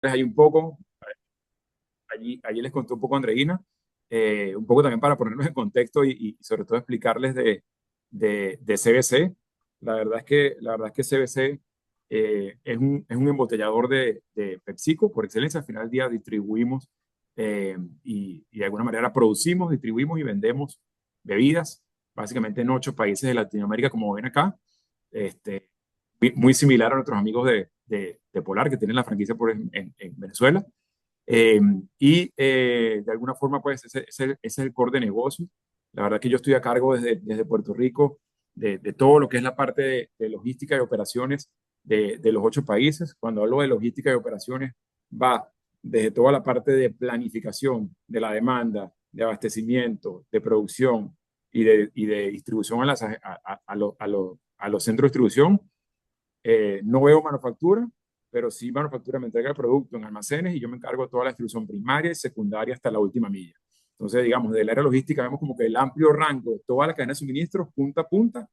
Hay un poco, allí les conté un poco a Andreina, un poco también para ponernos en contexto y sobre todo explicarles de CBC. La verdad es que CBC es un embotellador de PepsiCo por excelencia. Al final del día distribuimos y de alguna manera producimos, distribuimos y vendemos bebidas, básicamente en 8 países de Latinoamérica, como ven acá. Este, muy similar a nuestros amigos de Polar, que tienen la franquicia en Venezuela. Eh, de alguna forma, pues, ese es el core de negocio. La verdad que yo estoy a cargo desde Puerto Rico de todo lo que es la parte de logística y operaciones de los 8 países. Cuando hablo de logística y operaciones, va desde toda la parte de planificación de la demanda, de abastecimiento, de producción y de distribución a los centros de distribución. No veo manufactura, pero sí manufactura me entrega el producto en almacenes y yo me encargo de toda la distribución primaria y secundaria hasta la última milla. Entonces, digamos, del área logística vemos como que el amplio rango de toda la cadena de suministros, punta a punta,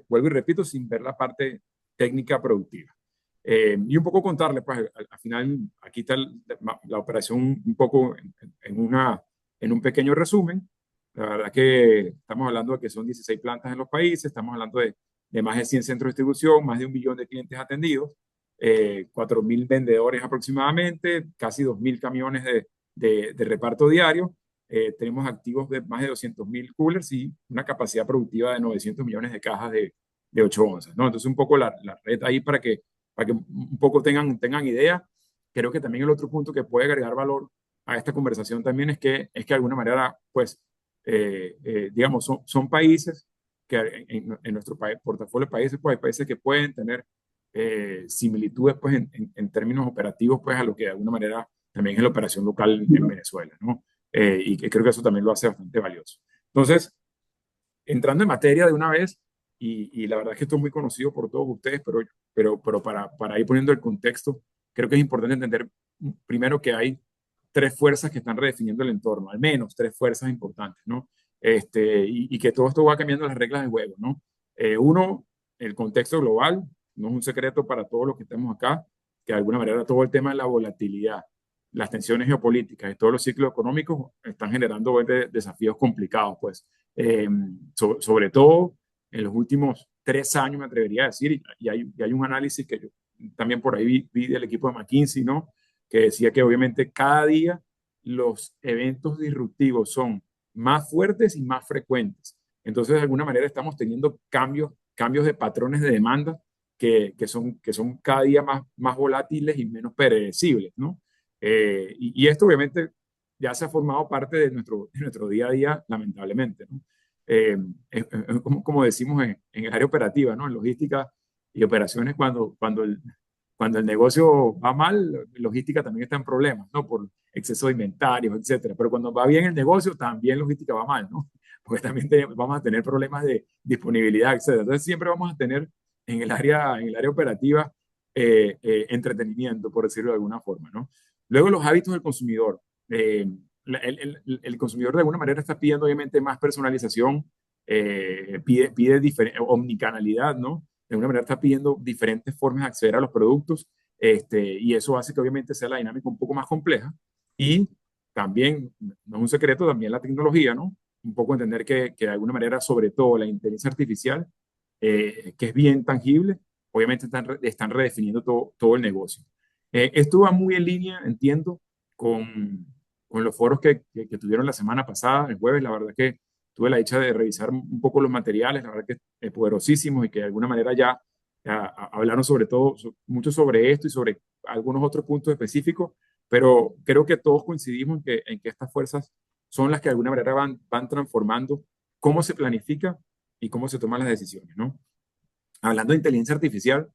vuelvo y repito, sin ver la parte técnica productiva. Y un poco contarles, pues al final, aquí está la operación un poco en un pequeño resumen. La verdad que estamos hablando de que son 16 plantas en los países, estamos hablando de más de 100 centros de distribución, más de 1 millón de clientes atendidos, 4.000 vendedores aproximadamente, casi 2.000 camiones de reparto diario. Tenemos activos de más de 200.000 coolers y una capacidad productiva de 900 millones de cajas de 8 onzas, ¿no? Entonces, un poco la red ahí para que un poco tengan idea. Creo que también el otro punto que puede agregar valor a esta conversación también es que de alguna manera, pues, digamos, son países que en nuestro portafolio de países, pues hay países que pueden tener similitudes, pues, en términos operativos, pues, a lo que de alguna manera también es la operación local en Venezuela, ¿no? Y que creo que eso también lo hace bastante valioso. Entonces, entrando en materia de una vez, y la verdad es que esto es muy conocido por todos ustedes, pero para ir poniendo el contexto, creo que es importante entender primero que hay 3 fuerzas que están redefiniendo el entorno, al menos 3 fuerzas importantes, ¿no? Y que todo esto va cambiando las reglas del juego, ¿no? Uno, el contexto global, no es un secreto para todos los que estamos acá, que de alguna manera todo el tema de la volatilidad, las tensiones geopolíticas y todos los ciclos económicos están generando desafíos complicados, pues eh, sobre todo en los últimos 3 años, me atrevería a decir, y hay un análisis que yo también por ahí vi del equipo de McKinsey, ¿no? Que decía que obviamente cada día los eventos disruptivos son más fuertes y más frecuentes. Entonces, de alguna manera estamos teniendo cambios de patrones de demanda que son cada día más volátiles y menos predecibles, ¿no? Y esto obviamente ya se ha formado parte de nuestro día a día, lamentablemente, ¿no? Es como decimos en el área operativa, ¿no? En logística y operaciones, cuando el negocio va mal, logística también está en problemas, ¿no? Por exceso de inventarios, etcétera. Pero cuando va bien el negocio, también logística va mal, ¿no? Porque también vamos a tener problemas de disponibilidad, etcétera. Entonces siempre vamos a tener en el área operativa entretenimiento, por decirlo de alguna forma, ¿no? Luego los hábitos del consumidor. El consumidor de alguna manera está pidiendo obviamente más personalización, pide omnicanalidad, ¿no? De alguna manera está pidiendo diferentes formas de acceder a los productos, y eso hace que obviamente sea la dinámica un poco más compleja. Y también, no es un secreto, también la tecnología, ¿no? Un poco entender que de alguna manera, sobre todo la inteligencia artificial, que es bien tangible, obviamente están redefiniendo todo el negocio. Esto va muy en línea, entiendo, con los foros que tuvieron la semana pasada, el jueves. La verdad que tuve la dicha de revisar un poco los materiales, la verdad que poderosísimos y que de alguna manera ya hablaron sobre todo, mucho sobre esto y sobre algunos otros puntos específicos, pero creo que todos coincidimos en que estas fuerzas son las que de alguna manera van transformando cómo se planifica y cómo se toman las decisiones, ¿no? Hablando de inteligencia artificial,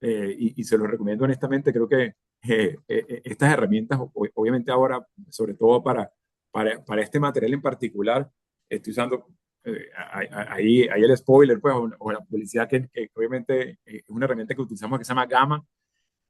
y se lo recomiendo honestamente, creo que estas herramientas, obviamente ahora, sobre todo para este material en particular, estoy usando ahí el spoiler, pues, o la publicidad que obviamente es una herramienta que utilizamos que se llama Gamma,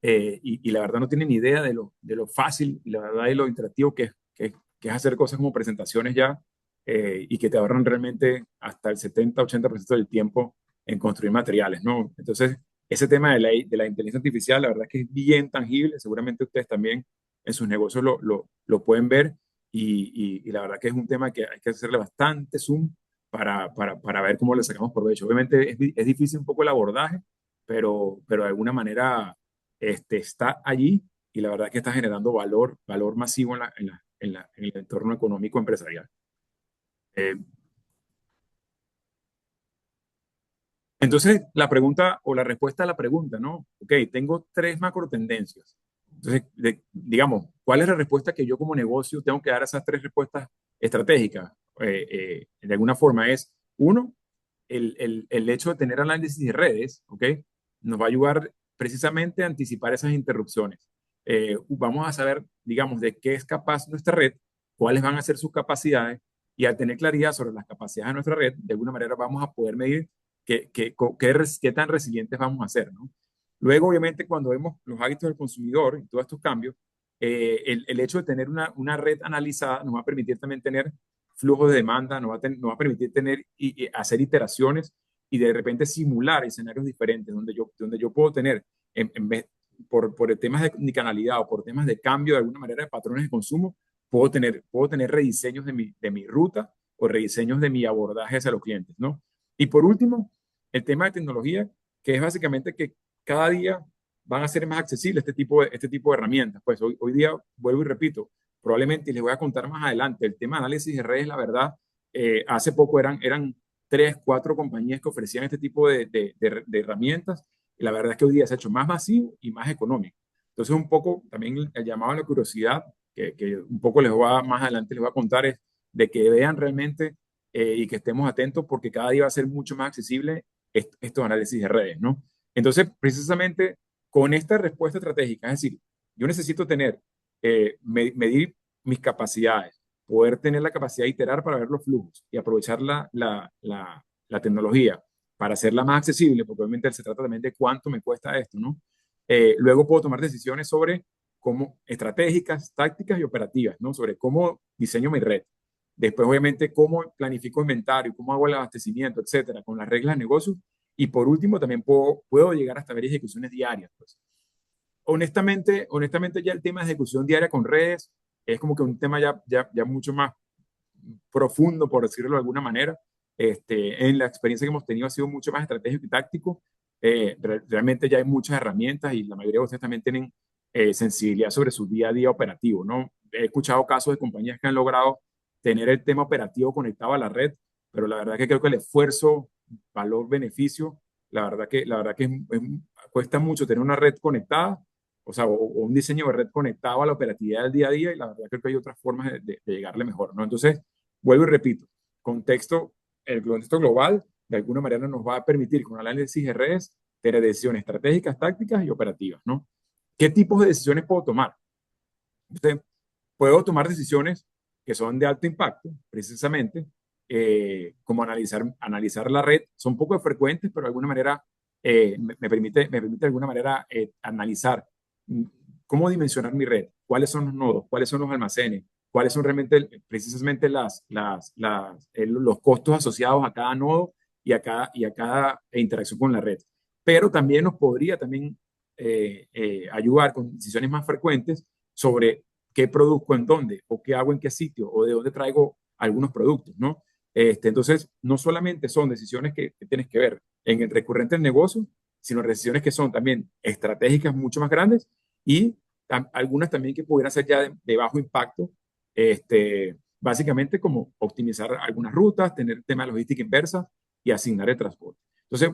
y la verdad no tienen ni idea de lo fácil y la verdad de lo interactivo que es hacer cosas como presentaciones ya, y que te ahorran realmente hasta el 70-80% del tiempo en construir materiales, ¿no? Entonces, ese tema de la inteligencia artificial, la verdad es que es bien tangible. Seguramente ustedes también en sus negocios lo pueden ver y la verdad que es un tema que hay que hacerle bastante zoom para ver cómo le sacamos provecho. Obviamente es difícil un poco el abordaje, pero de alguna manera está allí y la verdad que está generando valor masivo en el entorno económico empresarial. Eh, Entonces, la pregunta o la respuesta a la pregunta, ¿no? Ok, tengo tres macro tendencias. Entonces, digamos, ¿cuál es la respuesta que yo como negocio tengo que dar a esas tres respuestas estratégicas? De alguna forma es, uno, el hecho de tener análisis de redes, ¿ok? Nos va a ayudar precisamente a anticipar esas interrupciones. Vamos a saber, digamos, de qué es capaz nuestra red, cuáles van a ser sus capacidades y al tener claridad sobre las capacidades de nuestra red, de alguna manera vamos a poder medir qué tan resilientes vamos a ser, ¿no? Luego, obviamente, cuando vemos los hábitos del consumidor y todos estos cambios, el hecho de tener una red analizada nos va a permitir también tener flujo de demanda, nos va a permitir tener y hacer iteraciones y de repente simular escenarios diferentes donde yo puedo tener, en vez, por temas de canalidad o por temas de cambio de alguna manera de patrones de consumo, puedo tener rediseños de mi ruta o rediseños de mi abordaje hacia los clientes, ¿no? Y por último, el tema de tecnología, que es básicamente que cada día van a ser más accesibles este tipo de herramientas. Pues hoy día, vuelvo y repito, probablemente, y les voy a contar más adelante, el tema de análisis de redes, la verdad, hace poco eran tres, cuatro compañías que ofrecían este tipo de herramientas, y la verdad es que hoy día se ha hecho más masivo y más económico. Entonces, un poco también el llamado a la curiosidad, que un poco más adelante les voy a contar, es de que vean realmente y que estemos atentos porque cada día va a ser mucho más accesible estos análisis de redes, ¿no? Entonces, precisamente con esta respuesta estratégica, es decir, yo necesito tener, medir mis capacidades, poder tener la capacidad de iterar para ver los flujos y aprovechar la tecnología para hacerla más accesible, porque obviamente se trata también de cuánto me cuesta esto, ¿no? Luego puedo tomar decisiones sobre cómo estratégicas, tácticas y operativas, ¿no? Sobre cómo diseño mi red. Después, obviamente, cómo planifico inventario, cómo hago el abastecimiento, etcétera, con las reglas de negocio. Y por último, también puedo llegar hasta ver ejecuciones diarias. Pues. Honestamente, ya el tema de ejecución diaria con redes es como que un tema ya mucho más profundo, por decirlo de alguna manera. En la experiencia que hemos tenido ha sido mucho más estratégico y táctico. Realmente ya hay muchas herramientas y la mayoría de ustedes también tienen sensibilidad sobre su día a día operativo, ¿no? He escuchado casos de compañías que han logrado tener el tema operativo conectado a la red, pero la verdad que creo que el esfuerzo, valor, beneficio, la verdad que cuesta mucho tener una red conectada, o sea, o un diseño de red conectado a la operatividad del día a día y la verdad creo que hay otras formas de llegarle mejor, ¿no? Entonces, vuelvo y repito, contexto, el contexto global de alguna manera nos va a permitir con análisis de redes tener decisiones estratégicas, tácticas y operativas, ¿no? ¿Qué tipos de decisiones puedo tomar? Entonces, puedo tomar decisiones que son de alto impacto, precisamente, como analizar la red. Son poco frecuentes, pero de alguna manera me permite de alguna manera analizar mm, cómo dimensionar mi red, cuáles son los nodos, cuáles son los almacenes, cuáles son realmente precisamente los costos asociados a cada nodo y a cada interacción con la red. Pero también nos podría también ayudar con decisiones más frecuentes sobre qué produzco en dónde, o qué hago en qué sitio, o de dónde traigo algunos productos, ¿no? Entonces, no solamente son decisiones que tienes que ver en el recurrente del negocio, sino decisiones que son también estratégicas mucho más grandes y algunas también que pudieran ser ya de bajo impacto, básicamente como optimizar algunas rutas, tener tema de logística inversa y asignar el transporte. Entonces,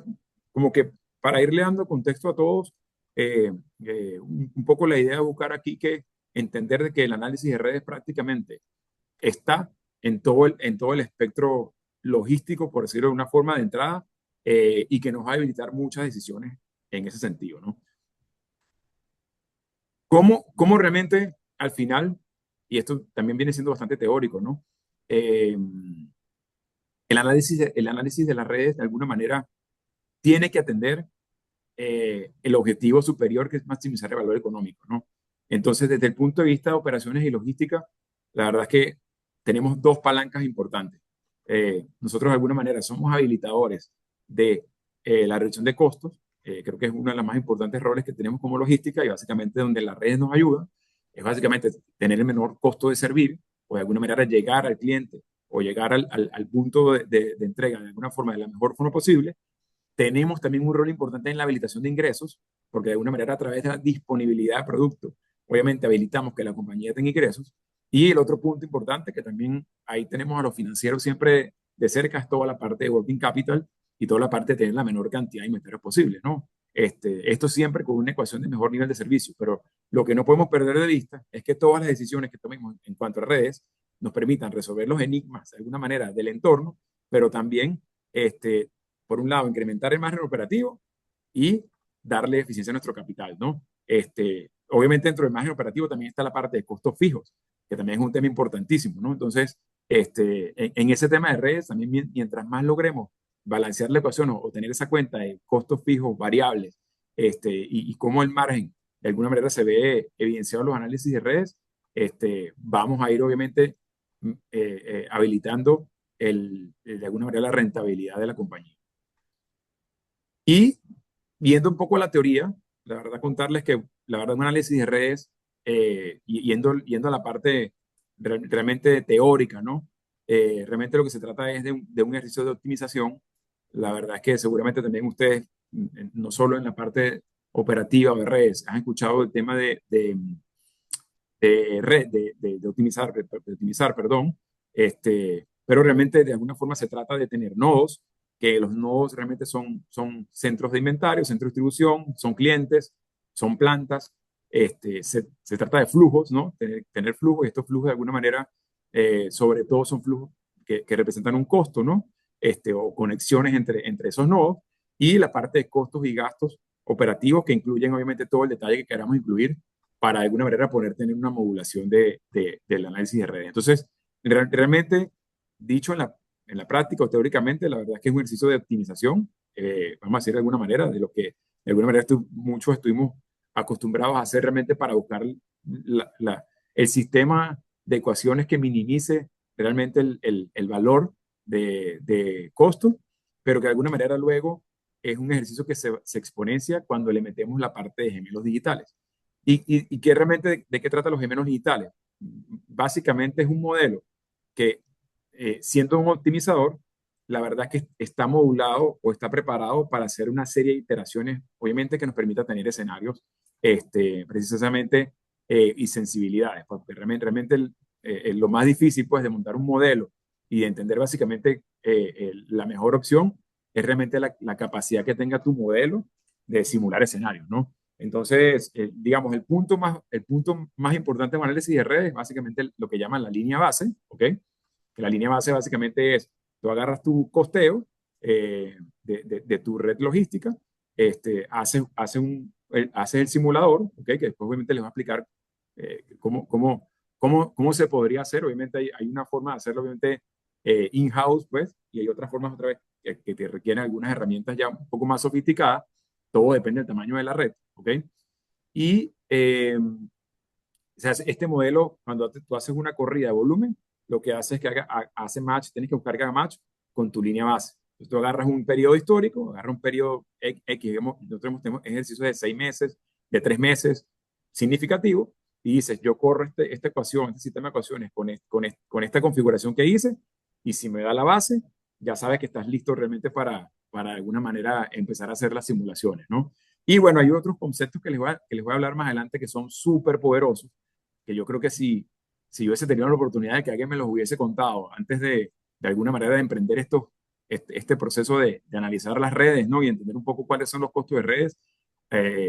como que para irle dando contexto a todos, un poco la idea de buscar aquí que entender de que el análisis de redes prácticamente está en todo el espectro logístico, por decirlo de una forma de entrada, y que nos va a habilitar muchas decisiones en ese sentido, ¿no? ¿Cómo realmente al final, y esto también viene siendo bastante teórico, ¿no? Eh, el análisis de las redes de alguna manera tiene que atender el objetivo superior que es maximizar el valor económico, ¿no? Entonces, desde el punto de vista de operaciones y logística, la verdad es que tenemos dos palancas importantes. Nosotros de alguna manera somos habilitadores de la reducción de costos, creo que es uno de los más importantes roles que tenemos como logística y básicamente donde las redes nos ayudan, es básicamente tener el menor costo de servir o de alguna manera llegar al cliente o llegar al punto de entrega de alguna forma, de la mejor forma posible. Tenemos también un rol importante en la habilitación de ingresos, porque de alguna manera a través de la disponibilidad de producto, obviamente habilitamos que la compañía tenga ingresos. Y el otro punto importante, que también ahí tenemos a los financieros siempre de cerca, es toda la parte de working capital y toda la parte de tener la menor cantidad de inventarios posible, ¿no? Esto siempre con una ecuación de mejor nivel de servicio, pero lo que no podemos perder de vista es que todas las decisiones que tomemos en cuanto a redes nos permitan resolver los enigmas de alguna manera del entorno, pero también por un lado, incrementar el margen operativo y darle eficiencia a nuestro capital, ¿no? Obviamente dentro del margen operativo también está la parte de costos fijos, que también es un tema importantísimo, ¿no? Entonces, en ese tema de redes, también mientras más logremos balancear la ecuación o tener esa cuenta de costos fijos, variables, y cómo el margen de alguna manera se ve evidenciado en los análisis de redes, vamos a ir obviamente habilitando de alguna manera la rentabilidad de la compañía. Y viendo un poco la teoría, la verdad contarles que la verdad un análisis de redes, yendo a la parte realmente teórica, ¿no? Realmente lo que se trata es de un ejercicio de optimización. La verdad es que seguramente también ustedes, no solo en la parte operativa de redes, han escuchado el tema de red, de optimizar, perdón, pero realmente de alguna forma se trata de tener nodos, que los nodos realmente son centros de inventario, centros de distribución, son clientes, son plantas, se trata de flujos, ¿no? Tener flujos y estos flujos de alguna manera, sobre todo son flujos que representan un costo, ¿no? O conexiones entre esos nodos y la parte de costos y gastos operativos que incluyen obviamente todo el detalle que queramos incluir para de alguna manera poder tener una modulación del análisis de redes. Entonces, realmente, dicho en la práctica o teóricamente, la verdad es que es un ejercicio de optimización, vamos a decir de alguna manera, de lo que de alguna manera muchos estuvimos acostumbrados a hacer realmente para buscar el sistema de ecuaciones que minimice realmente el valor de costo, pero que de alguna manera luego es un ejercicio que se exponencia cuando le metemos la parte de gemelos digitales. ¿Y qué realmente de qué trata los gemelos digitales? Básicamente es un modelo que, siendo un optimizador, la verdad es que está modulado o está preparado para hacer una serie de iteraciones, obviamente que nos permita tener escenarios precisamente y sensibilidades, porque realmente lo más difícil pues, de montar un modelo y de entender básicamente la mejor opción es realmente la capacidad que tenga tu modelo de simular escenarios, ¿no? Entonces, digamos, el punto más importante de un análisis de redes es básicamente lo que llaman la línea base, ¿ok? Que la línea base básicamente es, tú agarras tu costeo de tu red logística, haces el simulador, ¿ok? Que después obviamente les va a explicar cómo se podría hacer. Obviamente hay una forma de hacerlo, obviamente, in-house, pues, y hay otras formas otra vez que te requieren algunas herramientas ya un poco más sofisticadas. Todo depende del tamaño de la red, ¿ok? Y o sea, este modelo, cuando tú haces una corrida de volumen, lo que hace es que hace match, tienes que buscar que haga match con tu línea base. Entonces tú agarras un periodo histórico, agarras un periodo X, digamos, nosotros tenemos ejercicios de 6 meses, de 3 meses, significativo, y dices, yo corro esta ecuación, este sistema de ecuaciones con esta configuración que hice, y si me da la base, ya sabes que estás listo realmente para de alguna manera empezar a hacer las simulaciones, ¿no? Y bueno, hay otros conceptos que les voy a hablar más adelante que son súper poderosos, que yo creo que si yo hubiese tenido la oportunidad de que alguien me los hubiese contado antes de alguna manera de emprender este proceso de analizar las redes, ¿no? Y entender un poco cuáles son los costos de redes,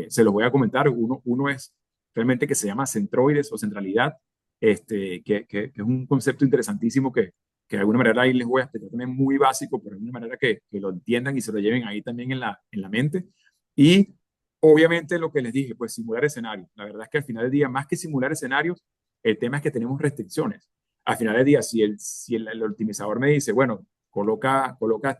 se los voy a comentar. Uno es realmente que se llama centroides o centralidad, que es un concepto interesantísimo que de alguna manera ahí les voy a explicar también muy básico, pero de alguna manera que lo entiendan y se lo lleven ahí también en la mente. Y obviamente lo que les dije, pues simular escenarios. La verdad es que al final del día, más que simular escenarios, el tema es que tenemos restricciones. Al final del día, si el optimizador me dice, bueno, coloca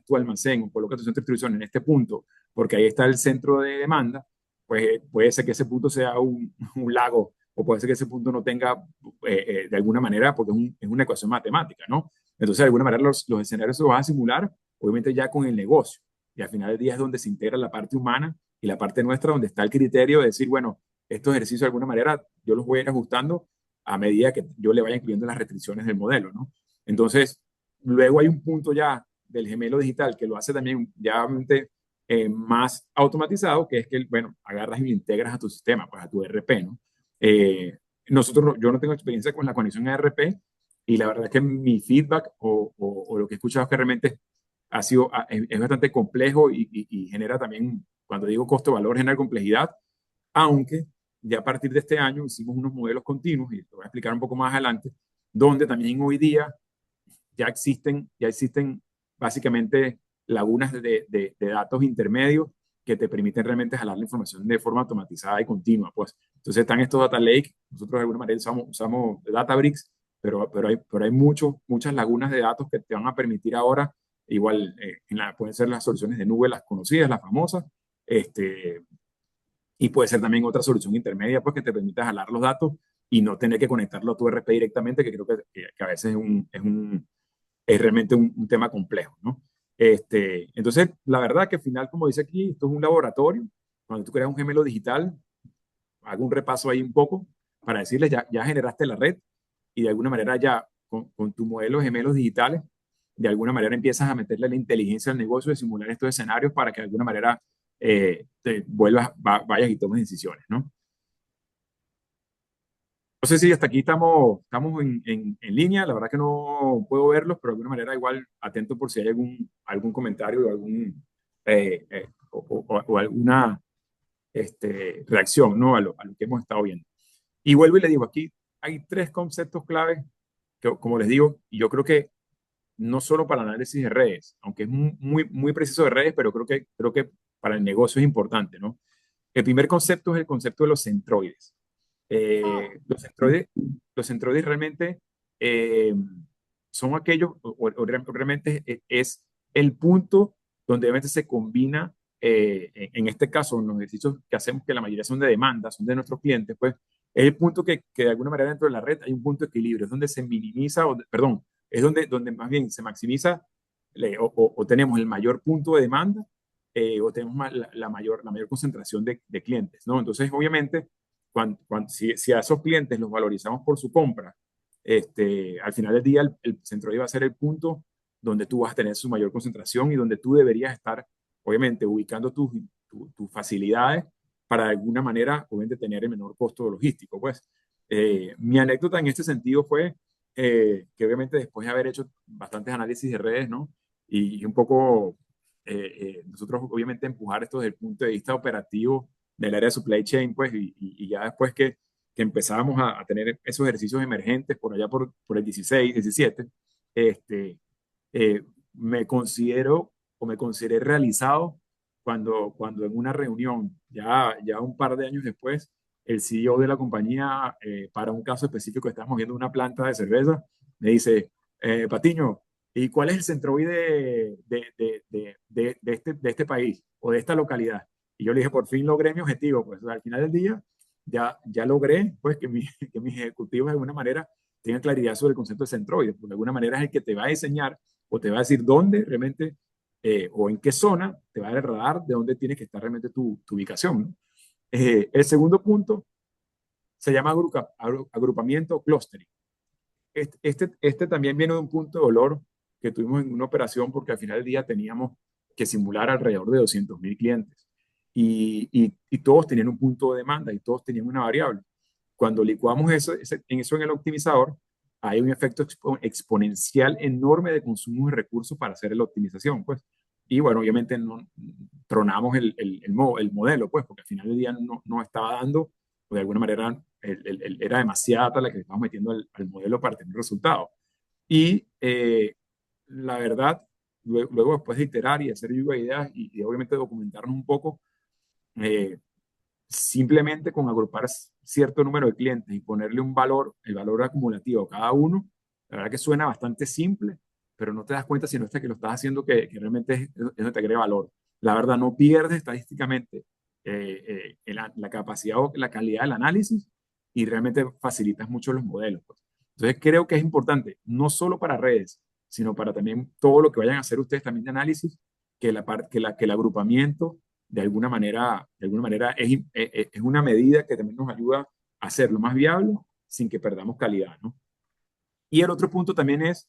tu almacén o coloca tu centro de distribución en este punto, porque ahí está el centro de demanda, pues puede ser que ese punto sea un lago o puede ser que ese punto no tenga, de alguna manera, porque es una ecuación matemática, ¿no? Entonces, de alguna manera, los escenarios se van a simular, obviamente ya con el negocio. Y al final del día es donde se integra la parte humana y la parte nuestra donde está el criterio de decir, bueno, estos ejercicios de alguna manera yo los voy a ir ajustando a medida que yo le vaya incluyendo las restricciones del modelo, ¿no? Entonces, luego hay un punto ya del gemelo digital que lo hace también ya obviamente, más automatizado, que es que, bueno, agarras y lo integras a tu sistema, pues a tu ERP, ¿no? Eh, yo no tengo experiencia con la conexión a ERP y la verdad es que mi feedback o lo que he escuchado es que realmente es bastante complejo y genera también, cuando digo costo-valor, genera complejidad, aunque ya a partir de este año hicimos unos modelos continuos, y te voy a explicar un poco más adelante, donde también hoy día ya existen básicamente lagunas de datos intermedios que te permiten realmente jalar la información de forma automatizada y continua. Pues. Entonces están estos data lake, nosotros de alguna manera usamos Databricks, pero hay muchas lagunas de datos que te van a permitir ahora, igual pueden ser las soluciones de nube, las conocidas, las famosas, este, y puede ser también otra solución intermedia, pues que te permita jalar los datos y no tener que conectarlo a tu RP directamente, que creo que a veces es realmente un tema complejo, ¿no? Entonces, la verdad que al final, como dice aquí, esto es un laboratorio. Cuando tú creas un gemelo digital, hago un repaso ahí un poco para decirles, ya generaste la red y de alguna manera ya con tu modelo de gemelos digitales, de alguna manera empiezas a meterle la inteligencia al negocio de simular estos escenarios para que de alguna manera te vayas y tomes decisiones, ¿no? No sé si hasta aquí estamos en línea, la verdad que no puedo verlos, pero de alguna manera igual atento por si hay algún comentario o o alguna reacción, ¿no? A lo que hemos estado viendo. Y vuelvo y le digo, aquí hay tres conceptos claves que, como les digo, y yo creo que no solo para análisis de redes, aunque es muy preciso de redes, pero creo que para el negocio es importante, ¿no? El primer concepto es el concepto de los centroides. Los centroides realmente eh, son aquellos, realmente es el punto donde realmente se combina, en este caso, en los ejercicios que hacemos, que la mayoría son de demanda, son de nuestros clientes, pues es el punto que de alguna manera dentro de la red hay un punto de equilibrio, es donde se minimiza, perdón, es donde más bien se maximiza o tenemos el mayor punto de demanda, o tenemos la mayor concentración de clientes, ¿no? Entonces, obviamente, si a esos clientes los valorizamos por su compra, al final del día el centro va a ser el punto donde tú vas a tener su mayor concentración y donde tú deberías estar, obviamente, ubicando tus facilidades para de alguna manera, obviamente, tener el menor costo logístico. Pues mi anécdota en este sentido fue que obviamente después de haber hecho bastantes análisis de redes, ¿no? Y un poco, nosotros obviamente empujar esto desde el punto de vista operativo del área de supply chain, pues, y ya después que empezábamos a tener esos ejercicios emergentes por allá por el 16, 17, este, me considero o me consideré realizado cuando en una reunión, ya un par de años después, el CEO de la compañía, para un caso específico, estamos viendo una planta de cerveza, me dice, Patiño, ¿y cuál es el centroide de este país o de esta localidad? Y yo le dije, por fin logré mi objetivo, pues al final del día ya logré pues que mis ejecutivos de alguna manera tengan claridad sobre el concepto de centroide, porque de alguna manera es el que te va a enseñar o te va a decir dónde realmente, o en qué zona te va a dar el radar de dónde tiene que estar realmente tu ubicación, ¿no? El segundo punto se llama agrupamiento o clustering. Este también viene de un punto de dolor que tuvimos en una operación porque al final del día teníamos que simular alrededor de 200.000 clientes y todos tenían un punto de demanda y todos tenían una variable. Cuando licuamos eso en el optimizador, hay un efecto exponencial enorme de consumo de recursos para hacer la optimización, pues. Y bueno, obviamente no, tronamos el modelo, pues, porque al final del día no estaba dando, o de alguna manera era demasiada data la que le estábamos metiendo al modelo para tener resultados. Y la verdad, luego después de iterar y hacer lluvia de ideas y obviamente documentarnos un poco, eh, simplemente con agrupar cierto número de clientes y ponerle un valor, el valor acumulativo a cada uno, la verdad que suena bastante simple, pero no te das cuenta sino hasta que lo estás haciendo que realmente es donde te agrega valor. La verdad, no pierdes estadísticamente la capacidad o la calidad del análisis y realmente facilitas mucho los modelos, pues. Entonces creo que es importante, no solo para redes, sino para también todo lo que vayan a hacer ustedes también de análisis, que el agrupamiento de alguna manera es una medida que también nos ayuda a hacerlo más viable sin que perdamos calidad, ¿no? Y el otro punto también es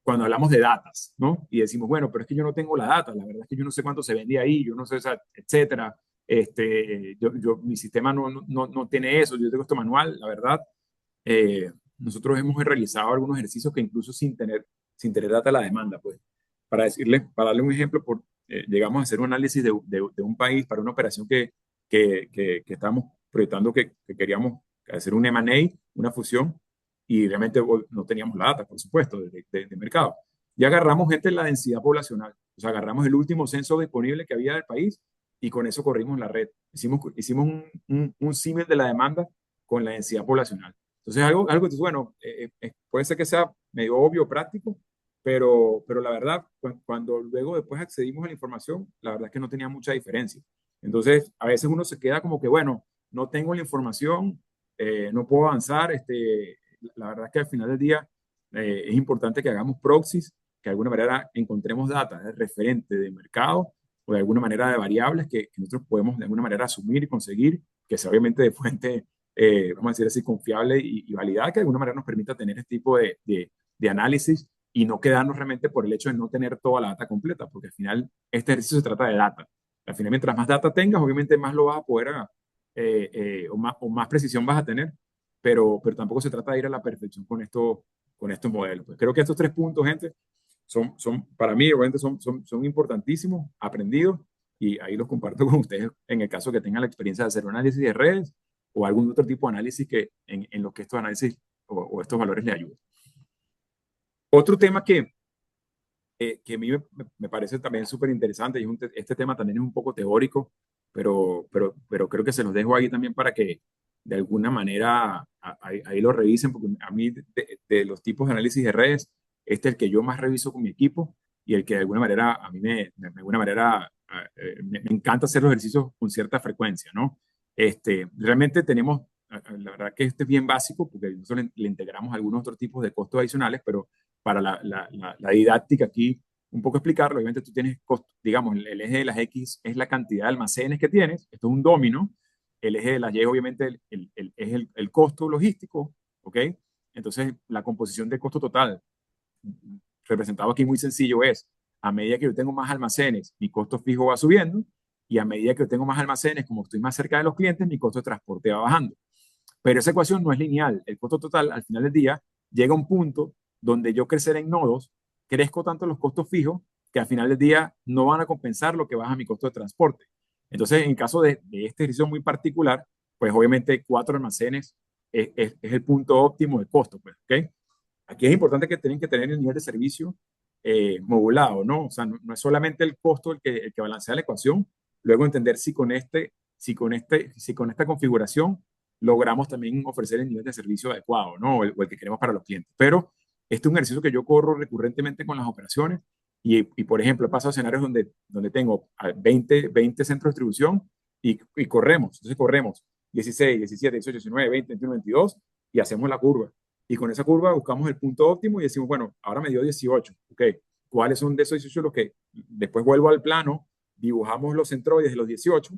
cuando hablamos de datas, ¿no? Y decimos, bueno, pero es que yo no tengo la data, la verdad es que yo no sé cuánto se vende ahí, yo no sé, o sea, etcétera. Mi sistema no tiene eso, yo tengo esto manual, la verdad. Nosotros hemos realizado algunos ejercicios que incluso sin tener data de la demanda, pues, para darle un ejemplo, llegamos a hacer un análisis de un país para una operación que estábamos proyectando que queríamos hacer un M&A, una fusión, y realmente no teníamos la data, por supuesto, de mercado. Y agarramos gente en la densidad poblacional, o sea, agarramos el último censo disponible que había del país y con eso corrimos la red. Hicimos un símil de la demanda con la densidad poblacional. Entonces, algo que, bueno, puede ser que sea medio obvio, práctico, pero la verdad, cuando luego después accedimos a la información, la verdad es que no tenía mucha diferencia. Entonces, a veces uno se queda como que, bueno, no tengo la información, no puedo avanzar. La verdad es que al final del día es importante que hagamos proxies, que de alguna manera encontremos data de referente de mercado o de alguna manera de variables que nosotros podemos de alguna manera asumir y conseguir, que sea obviamente de fuente vamos a decir así, confiable y validada, que de alguna manera nos permita tener este tipo de análisis y no quedarnos realmente por el hecho de no tener toda la data completa, porque al final este ejercicio se trata de data. Al final, mientras más data tengas, obviamente más lo vas a poder, o más precisión vas a tener, pero tampoco se trata de ir a la perfección con estos modelos. Pues creo que estos tres puntos, gente, para mí, obviamente, son importantísimos, aprendidos, y ahí los comparto con ustedes en el caso que tengan la experiencia de hacer un análisis de redes o algún otro tipo de análisis en los que estos análisis o estos valores le ayuden. Otro tema que a mí me parece también súper interesante, y este tema también es un poco teórico, pero creo que se los dejo ahí también para que de alguna manera ahí lo revisen, porque a mí de los tipos de análisis de redes, este es el que yo más reviso con mi equipo y el que de alguna manera a mí de alguna manera me encanta hacer los ejercicios con cierta frecuencia, ¿no? Realmente tenemos, la verdad que este es bien básico, porque nosotros le integramos algunos otros tipos de costos adicionales, pero para la didáctica aquí, un poco explicarlo. Obviamente tú tienes, digamos, el eje de las X es la cantidad de almacenes que tienes, esto es un domino, el eje de las Y obviamente es el costo logístico, ¿ok? Entonces la composición de costo total, representado aquí muy sencillo, es a medida que yo tengo más almacenes, mi costo fijo va subiendo, y a medida que yo tengo más almacenes, como estoy más cerca de los clientes, mi costo de transporte va bajando. Pero esa ecuación no es lineal. El costo total, al final del día, llega a un punto donde yo crecer en nodos, crezco tanto los costos fijos que al final del día no van a compensar lo que baja mi costo de transporte. Entonces, en caso de este ejercicio muy particular, pues obviamente 4 almacenes es el punto óptimo de costo, pues, ¿ok? Aquí es importante que tienen que tener el nivel de servicio modulado, ¿no? O sea, no es solamente el costo el que balancea la ecuación, luego entender si con esta configuración logramos también ofrecer el nivel de servicio adecuado, ¿no? O el que queremos para los clientes. Pero este es un ejercicio que yo corro recurrentemente con las operaciones por ejemplo, he pasado escenarios donde tengo 20 centros de distribución y corremos. Entonces corremos 16, 17, 18, 19, 20, 21, 22 y hacemos la curva. Y con esa curva buscamos el punto óptimo y decimos, bueno, ahora me dio 18. Ok, ¿cuáles son de esos 18 los que después vuelvo al plano, dibujamos los centroides de los 18,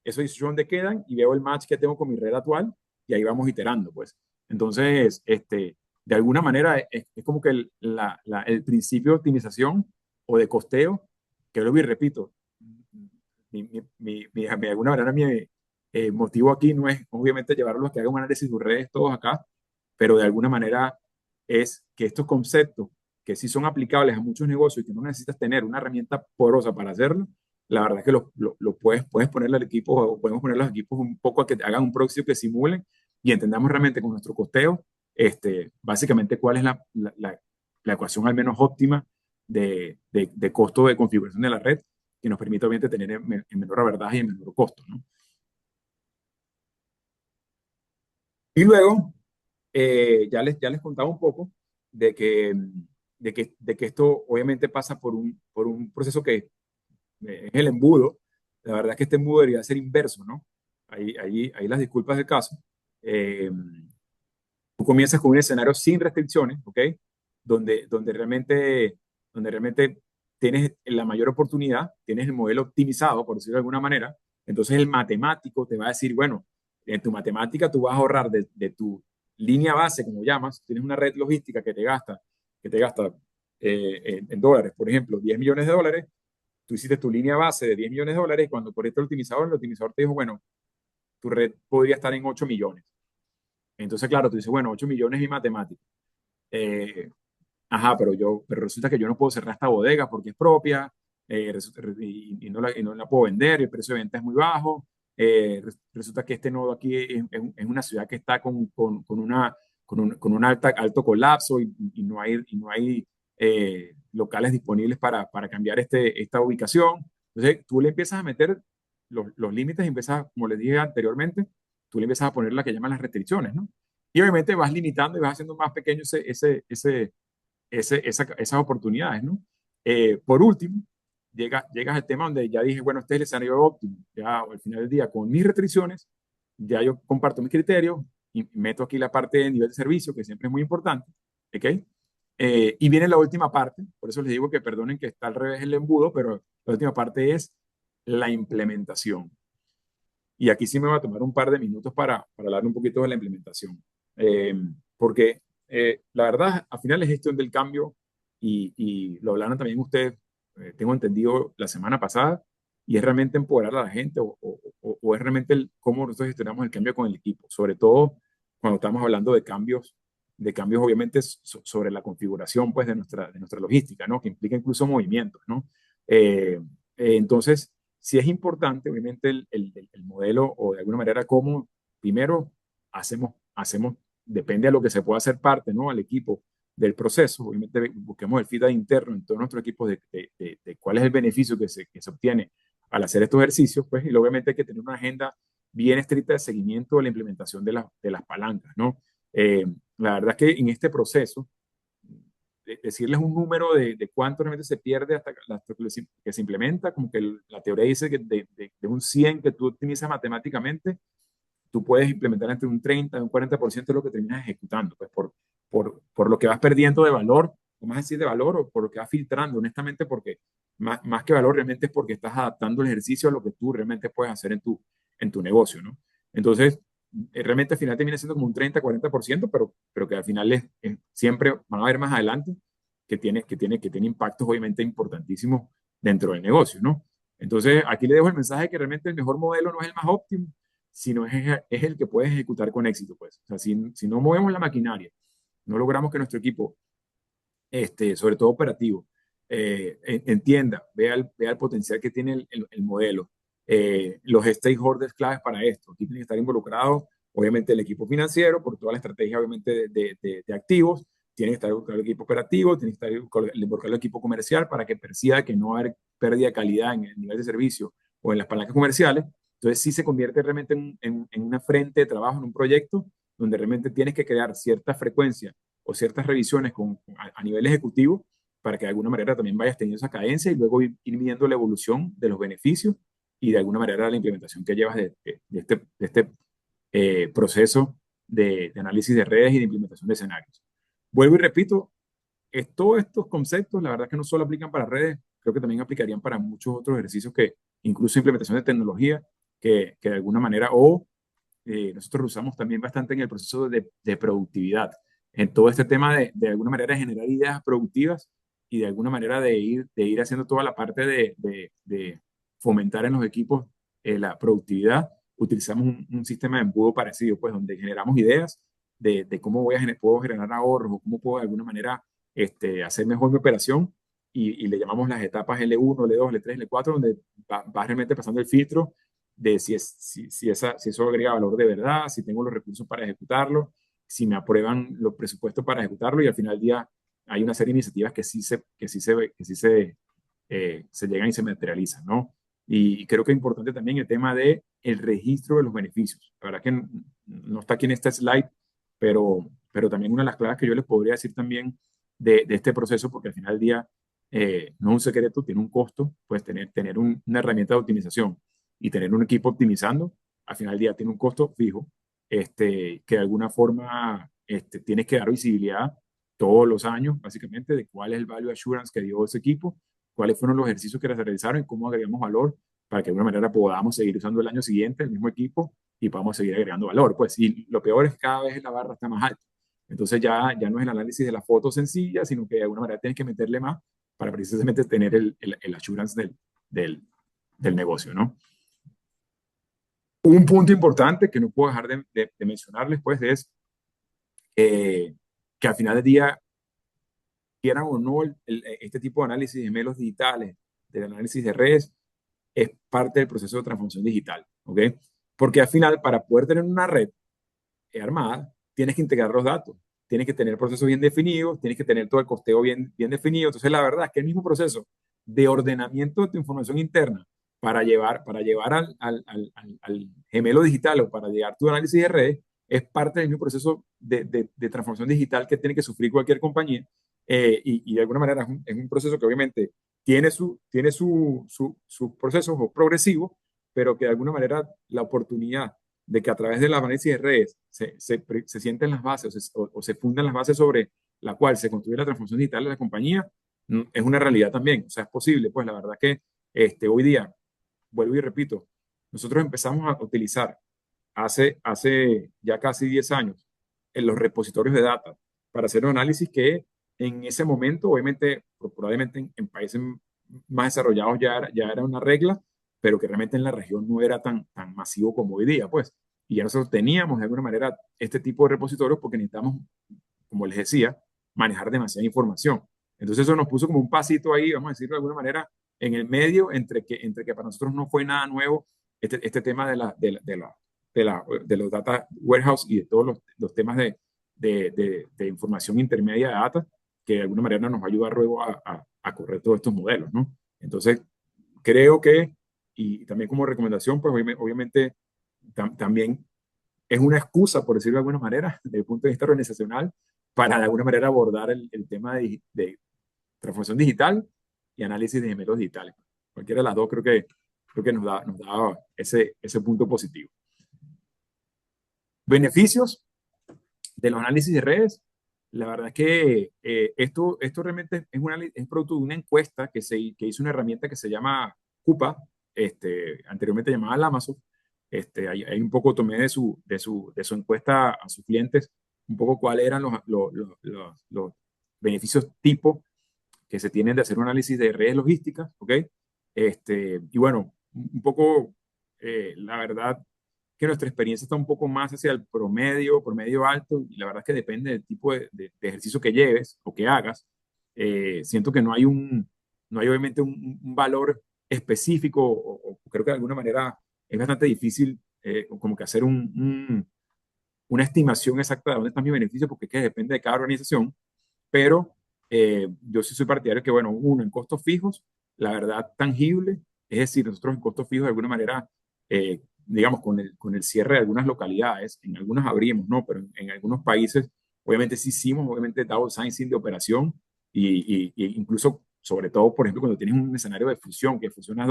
esos 18 donde quedan y veo el match que tengo con mi red actual y ahí vamos iterando, pues. Entonces, de alguna manera es como que el principio de optimización o de costeo, que luego y repito, de alguna manera mi motivo aquí no es obviamente llevarlos a que hagan un análisis de redes todos acá, pero de alguna manera es que estos conceptos que sí son aplicables a muchos negocios y que no necesitas tener una herramienta poderosa para hacerlo, la verdad es que lo puedes ponerle al equipo o podemos poner a los equipos un poco a que hagan un proxy que simulen y entendamos realmente con nuestro costeo, básicamente cuál es la ecuación al menos óptima de costo de configuración de la red que nos permite obviamente tener en menor verdad y en menor costo, ¿no? Y luego, ya les contaba un poco de que, de que esto obviamente pasa por un proceso que es el embudo. La verdad es que este embudo debería ser inverso, ¿no? Ahí las disculpas del caso. Eh, Tú comienzas con un escenario sin restricciones, ¿ok? Donde realmente tienes la mayor oportunidad, tienes el modelo optimizado, por decirlo de alguna manera. Entonces el matemático te va a decir, bueno, en tu matemática tú vas a ahorrar de tu línea base, como llamas, tienes una red logística que te gasta en dólares, por ejemplo, 10 millones de dólares, tú hiciste tu línea base de 10 millones de dólares y cuando corriste el optimizador te dijo, bueno, tu red podría estar en 8 millones. Entonces, claro, tú dices, bueno, 8 millones y matemática. Eh, Ajá, pero resulta que yo no puedo cerrar esta bodega porque es propia, y no la puedo vender, el precio de venta es muy bajo. Resulta que este nodo aquí es una ciudad que está con un alto colapso y no hay locales disponibles para cambiar esta ubicación. Entonces, tú le empiezas a meter los límites y empiezas, como les dije anteriormente, tú le empiezas a poner la que llaman las restricciones, ¿no? Y obviamente vas limitando y vas haciendo más pequeño esas oportunidades, ¿no? Por último, llegas al tema donde ya dije, bueno, este es el escenario óptimo, ya al final del día, con mis restricciones, ya yo comparto mis criterios y meto aquí la parte de nivel de servicio, que siempre es muy importante, ¿ok? Y viene la última parte, por eso les digo que perdonen que está al revés el embudo, pero la última parte es la implementación. Y aquí sí me va a tomar un par de minutos para hablar un poquito de la implementación. Eh, Porque la verdad, al final es gestión del cambio y lo hablaron también ustedes, tengo entendido, la semana pasada, y es realmente empoderar a la gente o es realmente cómo nosotros gestionamos el cambio con el equipo, sobre todo cuando estamos hablando de cambios obviamente sobre la configuración pues, de nuestra logística, ¿no? Que implica incluso movimientos, ¿no? Entonces, sí es importante, obviamente, el modelo o de alguna manera cómo primero hacemos, depende a lo que se pueda hacer parte, ¿no? Al equipo del proceso, obviamente busquemos el feedback interno en todos nuestros equipos de cuál es el beneficio que se obtiene al hacer estos ejercicios, pues, y obviamente hay que tener una agenda bien estricta de seguimiento de la implementación de las palancas, ¿no? Eh, la verdad es que en este proceso, decirles un número de cuánto realmente se pierde hasta que se implementa, como que la teoría dice que de un 100 que tú optimizas matemáticamente, tú puedes implementar entre un 30 y un 40% de lo que terminas ejecutando, pues por lo que vas perdiendo de valor, o más decir de valor, o por lo que vas filtrando, honestamente, porque más que valor realmente es porque estás adaptando el ejercicio a lo que tú realmente puedes hacer en tu negocio, ¿no? Entonces, realmente al final termina siendo como un 30-40%, pero que al final siempre van a ver más adelante que tiene impactos obviamente importantísimos dentro del negocio, ¿no? Entonces, aquí le dejo el mensaje que realmente el mejor modelo no es el más óptimo, sino es el que puedes ejecutar con éxito, pues. O sea, si no movemos la maquinaria, no logramos que nuestro equipo, sobre todo operativo, entienda, vea el potencial que tiene el modelo. Los stakeholders claves para esto. Aquí tiene que estar involucrado, obviamente, el equipo financiero, por toda la estrategia, obviamente, de activos. Tiene que estar involucrado el equipo operativo, tiene que estar involucrado el equipo comercial para que perciba que no va a haber pérdida de calidad en el nivel de servicio o en las palancas comerciales. Entonces, sí se convierte realmente en una frente de trabajo, en un proyecto donde realmente tienes que crear cierta frecuencia o ciertas revisiones a nivel ejecutivo para que de alguna manera también vayas teniendo esa cadencia y luego ir midiendo la evolución de los beneficios y de alguna manera la implementación que llevas de este proceso de análisis de redes y de implementación de escenarios. Vuelvo y repito, todos estos conceptos, la verdad que no solo aplican para redes, creo que también aplicarían para muchos otros ejercicios que incluso implementación de tecnología, que de alguna manera, nosotros lo usamos también bastante en el proceso de productividad, en todo este tema de alguna manera generar ideas productivas y de alguna manera de ir haciendo toda la parte de fomentar en los equipos la productividad. Utilizamos un sistema de embudo parecido, pues donde generamos ideas de cómo puedo generar ahorros o cómo puedo de alguna manera hacer mejor mi operación y le llamamos las etapas L1, L2, L3, L4, donde va realmente pasando el filtro de si eso agrega valor de verdad, si tengo los recursos para ejecutarlo, si me aprueban los presupuestos para ejecutarlo y al final del día hay una serie de iniciativas que sí se llegan y se materializan, ¿no? Y creo que es importante también el tema de el registro de los beneficios. La verdad que no está aquí en este slide, pero también una de las claves que yo les podría decir también de este proceso, porque al final del día no es un secreto, tiene un costo, pues tener una herramienta de optimización y tener un equipo optimizando, al final del día tiene un costo fijo, que de alguna forma tienes que dar visibilidad todos los años, básicamente, de cuál es el value assurance que dio ese equipo cuáles fueron los ejercicios que se realizaron y cómo agregamos valor para que de alguna manera podamos seguir usando el año siguiente el mismo equipo y podamos seguir agregando valor. Pues, y lo peor es que cada vez la barra está más alta. Entonces ya no es el análisis de la foto sencilla, sino que de alguna manera tienes que meterle más para precisamente tener el assurance del, del negocio, ¿no? Un punto importante que no puedo dejar de mencionarles, pues, es que al final del día, quieran o no, este tipo de análisis de gemelos digitales, del análisis de redes, es parte del proceso de transformación digital, ¿ok? Porque al final, para poder tener una red armada, tienes que integrar los datos, tienes que tener procesos bien definidos, tienes que tener todo el costeo bien definido. Entonces, la verdad es que el mismo proceso de ordenamiento de tu información interna para llevar al gemelo digital o para llegar a tu análisis de redes es parte del mismo proceso de transformación digital que tiene que sufrir cualquier compañía. Y de alguna manera es un proceso que obviamente sus procesos progresivos, pero que de alguna manera la oportunidad de que a través del análisis de redes se sienten las bases o se fundan las bases sobre la cual se construye la transformación digital de la compañía, es una realidad también. O sea, es posible. Pues la verdad que hoy día, vuelvo y repito, nosotros empezamos a utilizar hace ya casi 10 años en los repositorios de data para hacer un análisis que en ese momento, obviamente, probablemente en países más desarrollados ya era una regla, pero que realmente en la región no era tan masivo como hoy día, pues. Y ya nosotros teníamos de alguna manera este tipo de repositorios porque necesitamos, como les decía, manejar demasiada información. Entonces eso nos puso como un pasito ahí, vamos a decirlo de alguna manera, en el medio entre que para nosotros no fue nada nuevo este tema de los data warehouse y de todos los temas de información intermedia de data, que de alguna manera nos va a ayudar luego a correr todos estos modelos, ¿no? Entonces, creo que, y también como recomendación, pues obviamente también es una excusa, por decirlo de alguna manera, desde el punto de vista organizacional, para de alguna manera abordar el tema de transformación digital y análisis de gemelos digitales. Cualquiera de las dos creo que nos da ese punto positivo. Beneficios de los análisis de redes. La verdad es que esto realmente es producto de una encuesta que hizo una herramienta que se llama Coupa, anteriormente llamada Lamazo. Ahí un poco tomé de su encuesta a sus clientes, un poco cuáles eran los beneficios tipo que se tienen de hacer un análisis de redes logísticas, ¿ok? Y bueno, un poco, la verdad que nuestra experiencia está un poco más hacia el promedio alto, y la verdad es que depende del tipo de ejercicio que lleves o que hagas. Siento que no hay obviamente un valor específico, o creo que de alguna manera es bastante difícil como que hacer una estimación exacta de dónde está mi beneficio, porque es que depende de cada organización, pero yo sí soy partidario que, bueno, uno, en costos fijos, la verdad tangible, es decir, nosotros en costos fijos de alguna manera, digamos, con el cierre de algunas localidades, en algunas abrimos, ¿no? Pero en algunos países, obviamente sí hicimos, obviamente, downsizing de operación y incluso, sobre todo, por ejemplo, cuando tienes un escenario de fusión, que fusionas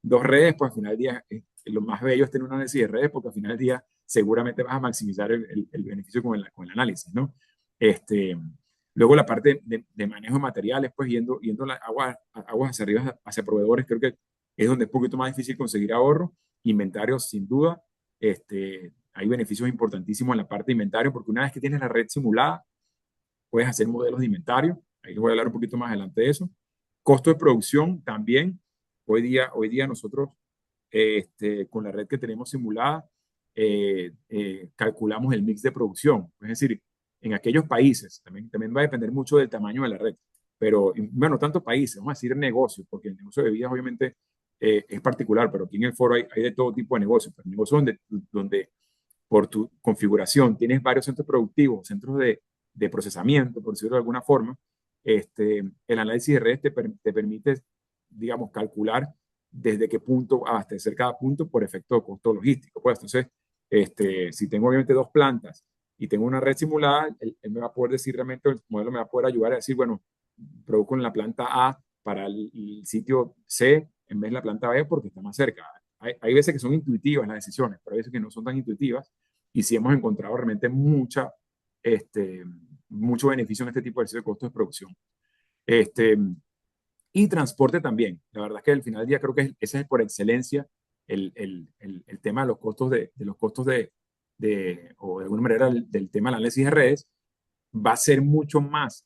dos redes, pues al final del día, lo más bello es tener un análisis de redes, porque al final del día seguramente vas a maximizar el beneficio con el análisis, ¿no? Este, Luego la parte de manejo de materiales, pues yendo aguas hacia arriba, hacia proveedores, creo que es donde es un poquito más difícil conseguir ahorro. Inventarios, sin duda, hay beneficios importantísimos en la parte de inventario, porque una vez que tienes la red simulada, puedes hacer modelos de inventario. Ahí les voy a hablar un poquito más adelante de eso. Costo de producción también. Hoy día nosotros, con la red que tenemos simulada, calculamos el mix de producción. Es decir, en aquellos países, también va a depender mucho del tamaño de la red, pero bueno, tantos países, vamos a decir negocios, porque el negocio de bebidas obviamente es particular, pero aquí en el foro hay de todo tipo de negocios, pero negocios donde por tu configuración tienes varios centros productivos, centros de procesamiento, por decirlo de alguna forma. El análisis de redes te permite, digamos, calcular desde qué punto abastecer cada punto por efecto de costo logístico. Pues entonces, si tengo obviamente dos plantas y tengo una red simulada, él me va a poder decir realmente, el modelo me va a poder ayudar a decir, bueno, produzco en la planta A para el sitio C en vez de la planta B porque está más cerca. Hay veces que son intuitivas las decisiones, pero hay veces que no son tan intuitivas, y sí hemos encontrado realmente este, mucho beneficio en este tipo de ejercicio de costos de producción. Este, Y transporte también. La verdad es que al final del día creo que ese es por excelencia el tema de los costos de los costos o de alguna manera del tema del análisis de redes, va a ser mucho más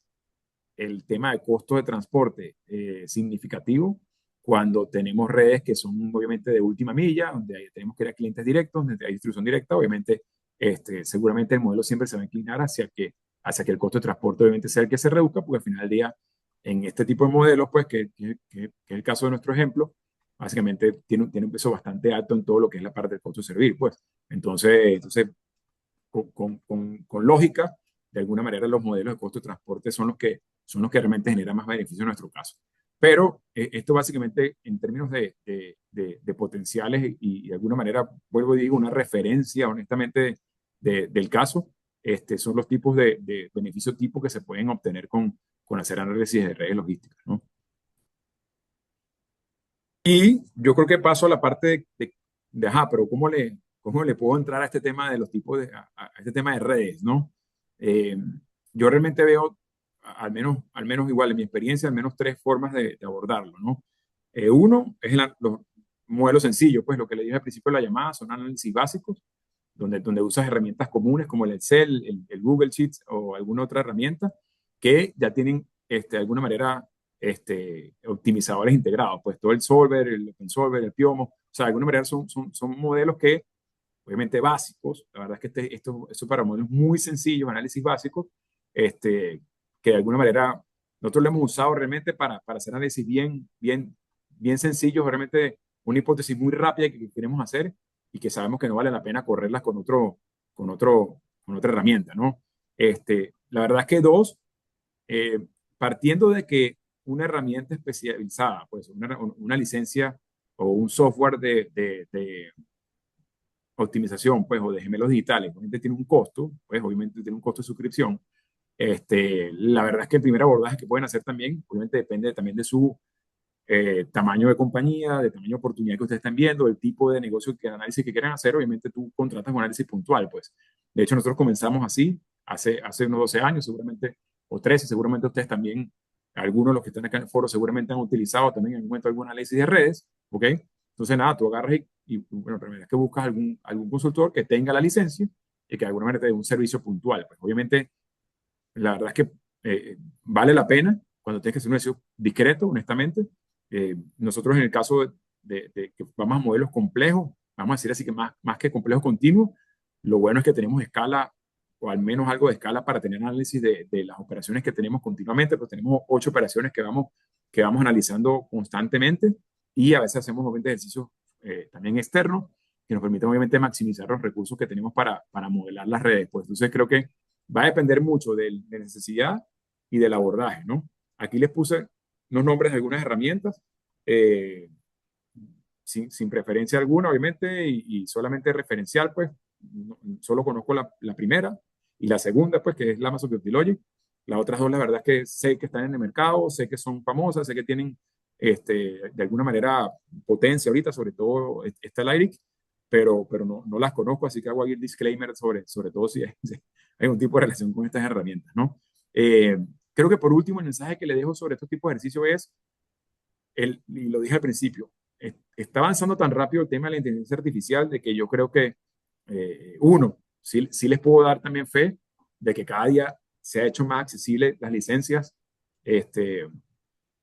el tema de costo de transporte significativo cuando tenemos redes que son obviamente de última milla, donde tenemos que ir a clientes directos, donde hay distribución directa. Obviamente, seguramente el modelo siempre se va a inclinar hacia que el costo de transporte obviamente sea el que se reduzca, porque al final del día, en este tipo de modelos, pues que es el caso de nuestro ejemplo, básicamente tiene un peso bastante alto en todo lo que es la parte del costo de servir, pues. Entonces con lógica, de alguna manera los modelos de costo de transporte son los que realmente generan más beneficio en nuestro caso. Pero esto básicamente en términos de potenciales de alguna manera, vuelvo y digo, una referencia honestamente del caso, son los tipos de beneficio tipo que se pueden obtener con hacer análisis de redes logísticas, ¿no? Y yo creo que paso a la parte ajá, pero ¿cómo le puedo entrar a este tema de los tipos a este tema de redes, ¿no? Eh, yo realmente veo, al menos igual en mi experiencia, al menos tres formas de abordarlo, ¿no? Uno es los modelos sencillos, pues lo que le dije al principio de la llamada son análisis básicos, donde usas herramientas comunes como el Excel, el Google Sheets o alguna otra herramienta que ya tienen de alguna manera optimizadores integrados, pues todo el solver, el open solver, el Piomo, o sea, de alguna manera son modelos que, obviamente básicos, la verdad es que esto para modelos muy sencillos, análisis básicos, que de alguna manera nosotros lo hemos usado realmente para hacer análisis bien sencillos, realmente una hipótesis muy rápida que queremos hacer y que sabemos que no vale la pena correrlas con otra herramienta, ¿no? La verdad es que dos, eh, partiendo de que una herramienta especializada, pues una licencia o un software de optimización, pues, o de gemelos digitales, obviamente tiene un costo, pues, obviamente tiene un costo de suscripción. La verdad es que el primer abordaje que pueden hacer también, obviamente depende también de su tamaño de compañía, de tamaño de oportunidad que ustedes estén viendo, el tipo de negocio que análisis que quieran hacer. Obviamente tú contratas un análisis puntual, pues. De hecho, nosotros comenzamos así hace unos 12 años, seguramente, o 13, seguramente ustedes también, algunos de los que están acá en el foro, seguramente han utilizado también en algún momento algún análisis de redes, ¿ok? Entonces, nada, tú agarras bueno, primero es que buscas algún consultor que tenga la licencia y que de alguna manera te dé un servicio puntual. Pues obviamente, la verdad es que vale la pena cuando tienes que hacer un ejercicio discreto, honestamente. Nosotros en el caso de que vamos a modelos complejos, vamos a decir así que más que complejos continuos, lo bueno es que tenemos escala o al menos algo de escala para tener análisis de las operaciones que tenemos continuamente, pues tenemos 8 operaciones que vamos analizando constantemente y a veces hacemos obviamente ejercicios también externos que nos permiten obviamente maximizar los recursos que tenemos para modelar las redes. Pues entonces creo que va a depender mucho de necesidad y del abordaje, ¿no? Aquí les puse unos nombres de algunas herramientas, eh, sin preferencia alguna, obviamente, y solamente referencial, pues, solo conozco la primera y la segunda, pues, que es la Amazon Logic. Las otras dos, la verdad es que sé que están en el mercado, sé que son famosas, sé que tienen, de alguna manera, potencia ahorita, sobre todo esta Lyric, pero no las conozco, así que hago aquí el disclaimer sobre todo si hay un tipo de relación con estas herramientas, ¿no? Eh, Creo que por último, el mensaje que le dejo sobre estos tipos de ejercicio es, y lo dije al principio, está avanzando tan rápido el tema de la inteligencia artificial de que yo creo que, uno, sí les puedo dar también fe de que cada día se ha hecho más accesible las licencias, este,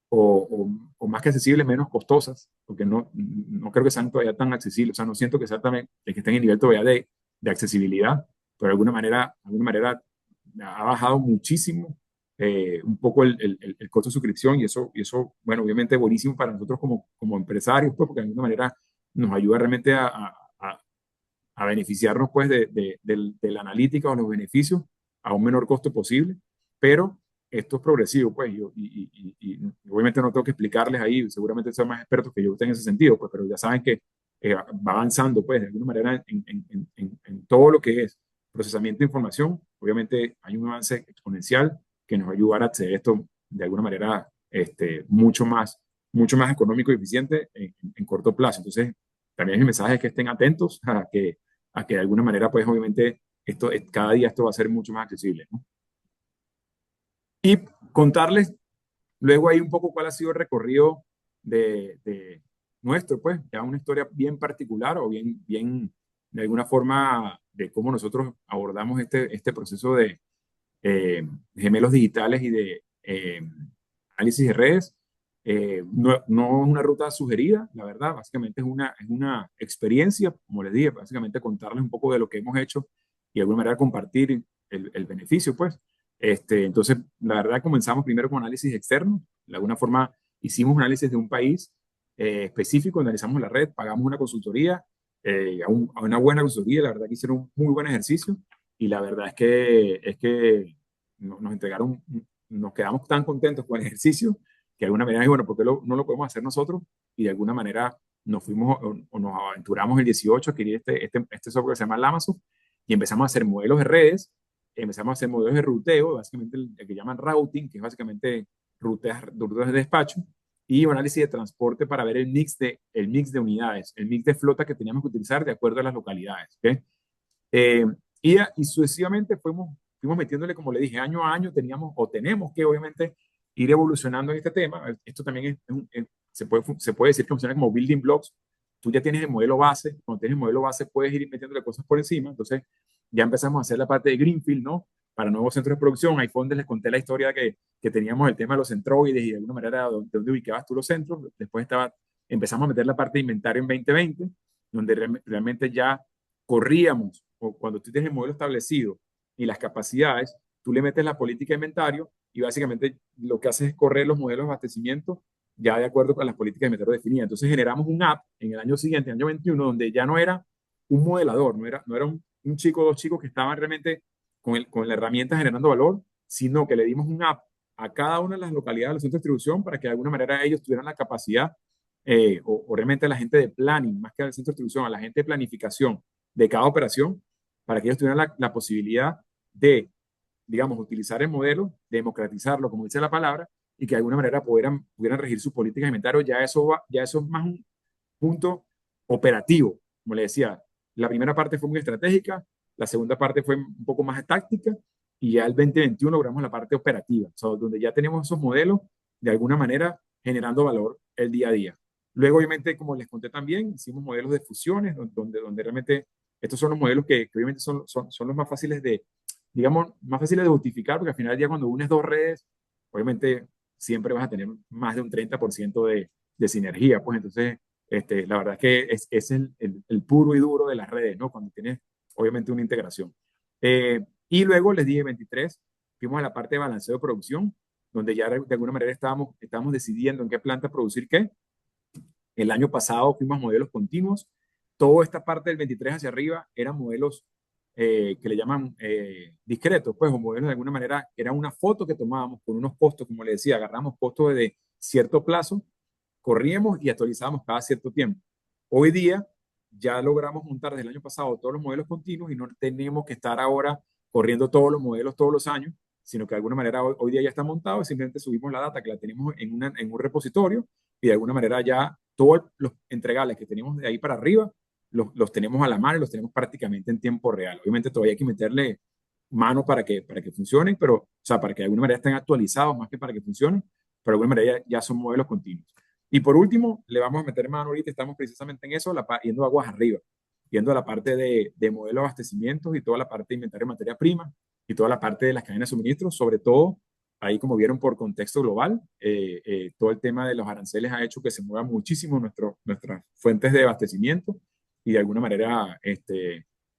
o más que accesibles, menos costosas, porque no creo que sean todavía tan accesibles, o sea, no siento que sea también, que estén en nivel todavía de accesibilidad, pero de alguna manera ha bajado muchísimo un poco el costo de suscripción y eso, bueno, obviamente buenísimo para nosotros como empresarios, pues, porque de alguna manera nos ayuda realmente a beneficiarnos pues de la analítica o los beneficios a un menor costo posible, pero esto es progresivo, pues, y obviamente no tengo que explicarles ahí, seguramente son más expertos que yo en ese sentido, pues, pero ya saben que va avanzando, pues, de alguna manera en todo lo que es procesamiento de información. Obviamente hay un avance exponencial que nos va a ayudar a acceder a esto de alguna manera mucho más económico y eficiente en corto plazo. Entonces, también mi mensaje es que estén atentos a que de alguna manera, pues obviamente, cada día esto va a ser mucho más accesible, ¿no? Y contarles Luego ahí un poco cuál ha sido el recorrido de nuestro, pues, ya una historia bien particular o bien, de alguna forma, de cómo nosotros abordamos este proceso de gemelos digitales y de análisis de redes. No es una ruta sugerida, la verdad, básicamente es una experiencia, como les dije, básicamente contarles un poco de lo que hemos hecho y de alguna manera compartir el beneficio, pues. Entonces, la verdad, comenzamos primero con análisis externo, de alguna forma hicimos un análisis de un país específico, analizamos la red, pagamos una consultoría, a una buena consultoría, la verdad que hicieron un muy buen ejercicio y la verdad es que nos entregaron, nos quedamos tan contentos con el ejercicio que de alguna manera, bueno, ¿por qué no lo podemos hacer nosotros? Y de alguna manera nos fuimos o nos aventuramos el 18 a adquirir este software que se llama Amazon y empezamos a hacer modelos de redes, empezamos a hacer modelos de ruteo, básicamente el que llaman routing, que es básicamente rutas de despacho, y un análisis de transporte para ver el mix de unidades, el mix de flota que teníamos que utilizar de acuerdo a las localidades. ¿Okay? Eh, y sucesivamente fuimos metiéndole, como le dije, año a año teníamos o tenemos que obviamente ir evolucionando en este tema. Esto también se puede decir que funciona como building blocks. Tú ya tienes el modelo base, cuando tienes el modelo base puedes ir metiéndole cosas por encima. Entonces ya empezamos a hacer la parte de Greenfield, ¿no? Para nuevos centros de producción. Ahí fue donde les conté la historia que teníamos el tema de los centroides y de alguna manera donde ubicabas tú los centros. Después empezamos a meter la parte de inventario en 2020, donde realmente ya corríamos, o cuando tú tienes el modelo establecido y las capacidades, tú le metes la política de inventario y básicamente lo que haces es correr los modelos de abastecimiento ya de acuerdo con las políticas de inventario definidas. Entonces generamos un app en el año siguiente, en el año 21, donde ya no era un modelador, no era un chico o dos chicos que estaban realmente con la herramienta generando valor, sino que le dimos un app a cada una de las localidades de los centros de distribución para que de alguna manera ellos tuvieran la capacidad, o realmente a la gente de planning, más que al centro de distribución, a la gente de planificación de cada operación, para que ellos tuvieran la posibilidad de, digamos, utilizar el modelo, democratizarlo, como dice la palabra, y que de alguna manera pudieran regir sus políticas de inventario. Ya eso es más un punto operativo, como le decía. La primera parte fue muy estratégica, la segunda parte fue un poco más táctica, y ya el 2021 logramos la parte operativa, o sea, donde ya tenemos esos modelos de alguna manera generando valor el día a día. Luego, obviamente, como les conté también, hicimos modelos de fusiones, donde realmente estos son los modelos que obviamente son los más fáciles de, digamos, más fáciles de justificar, porque al final del día cuando unes dos redes, obviamente siempre vas a tener más de un 30% de sinergia, pues entonces, la verdad es que es el puro y duro de las redes, ¿no? Cuando tienes, obviamente, una integración. Y luego les dije 23, fuimos a la parte de balanceo de producción, donde ya de alguna manera estábamos decidiendo en qué planta producir qué. El año pasado fuimos a modelos continuos. Toda esta parte del 23 hacia arriba eran modelos que le llaman discretos, pues, o modelos de alguna manera, era una foto que tomábamos con unos costos, como le decía, agarramos costos de cierto plazo, corríamos y actualizábamos cada cierto tiempo. Hoy día ya logramos montar desde el año pasado todos los modelos continuos y no tenemos que estar ahora corriendo todos los modelos todos los años, sino que de alguna manera hoy día ya está montado y simplemente subimos la data que la tenemos en un repositorio y de alguna manera ya todos los entregables que tenemos de ahí para arriba los tenemos a la mano y los tenemos prácticamente en tiempo real. Obviamente todavía hay que meterle mano para que funcionen, pero, o sea, para que de alguna manera estén actualizados más que para que funcionen, pero de alguna manera ya son modelos continuos. Y por último, le vamos a meter mano ahorita, estamos precisamente en eso, yendo aguas arriba, yendo a la parte de modelo de abastecimientos y toda la parte de inventario de materia prima y toda la parte de las cadenas de suministro, sobre todo, ahí como vieron por contexto global, todo el tema de los aranceles ha hecho que se muevan muchísimo nuestras fuentes de abastecimiento y de alguna manera,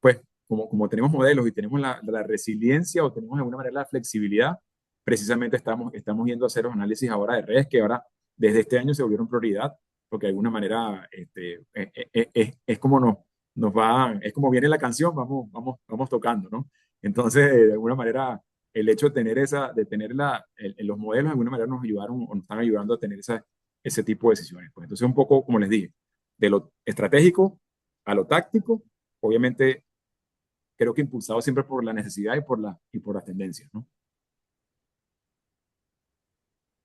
pues, como tenemos modelos y tenemos la resiliencia o tenemos de alguna manera la flexibilidad, precisamente estamos yendo a hacer los análisis ahora de redes que ahora desde este año se volvieron prioridad, porque de alguna manera es como es como viene la canción, vamos tocando, ¿no? Entonces, de alguna manera, el hecho de tener los modelos, de alguna manera nos ayudaron o nos están ayudando a tener ese tipo de decisiones. Pues entonces, un poco, como les dije, de lo estratégico a lo táctico, obviamente creo que impulsado siempre por la necesidad y por las tendencias, ¿no?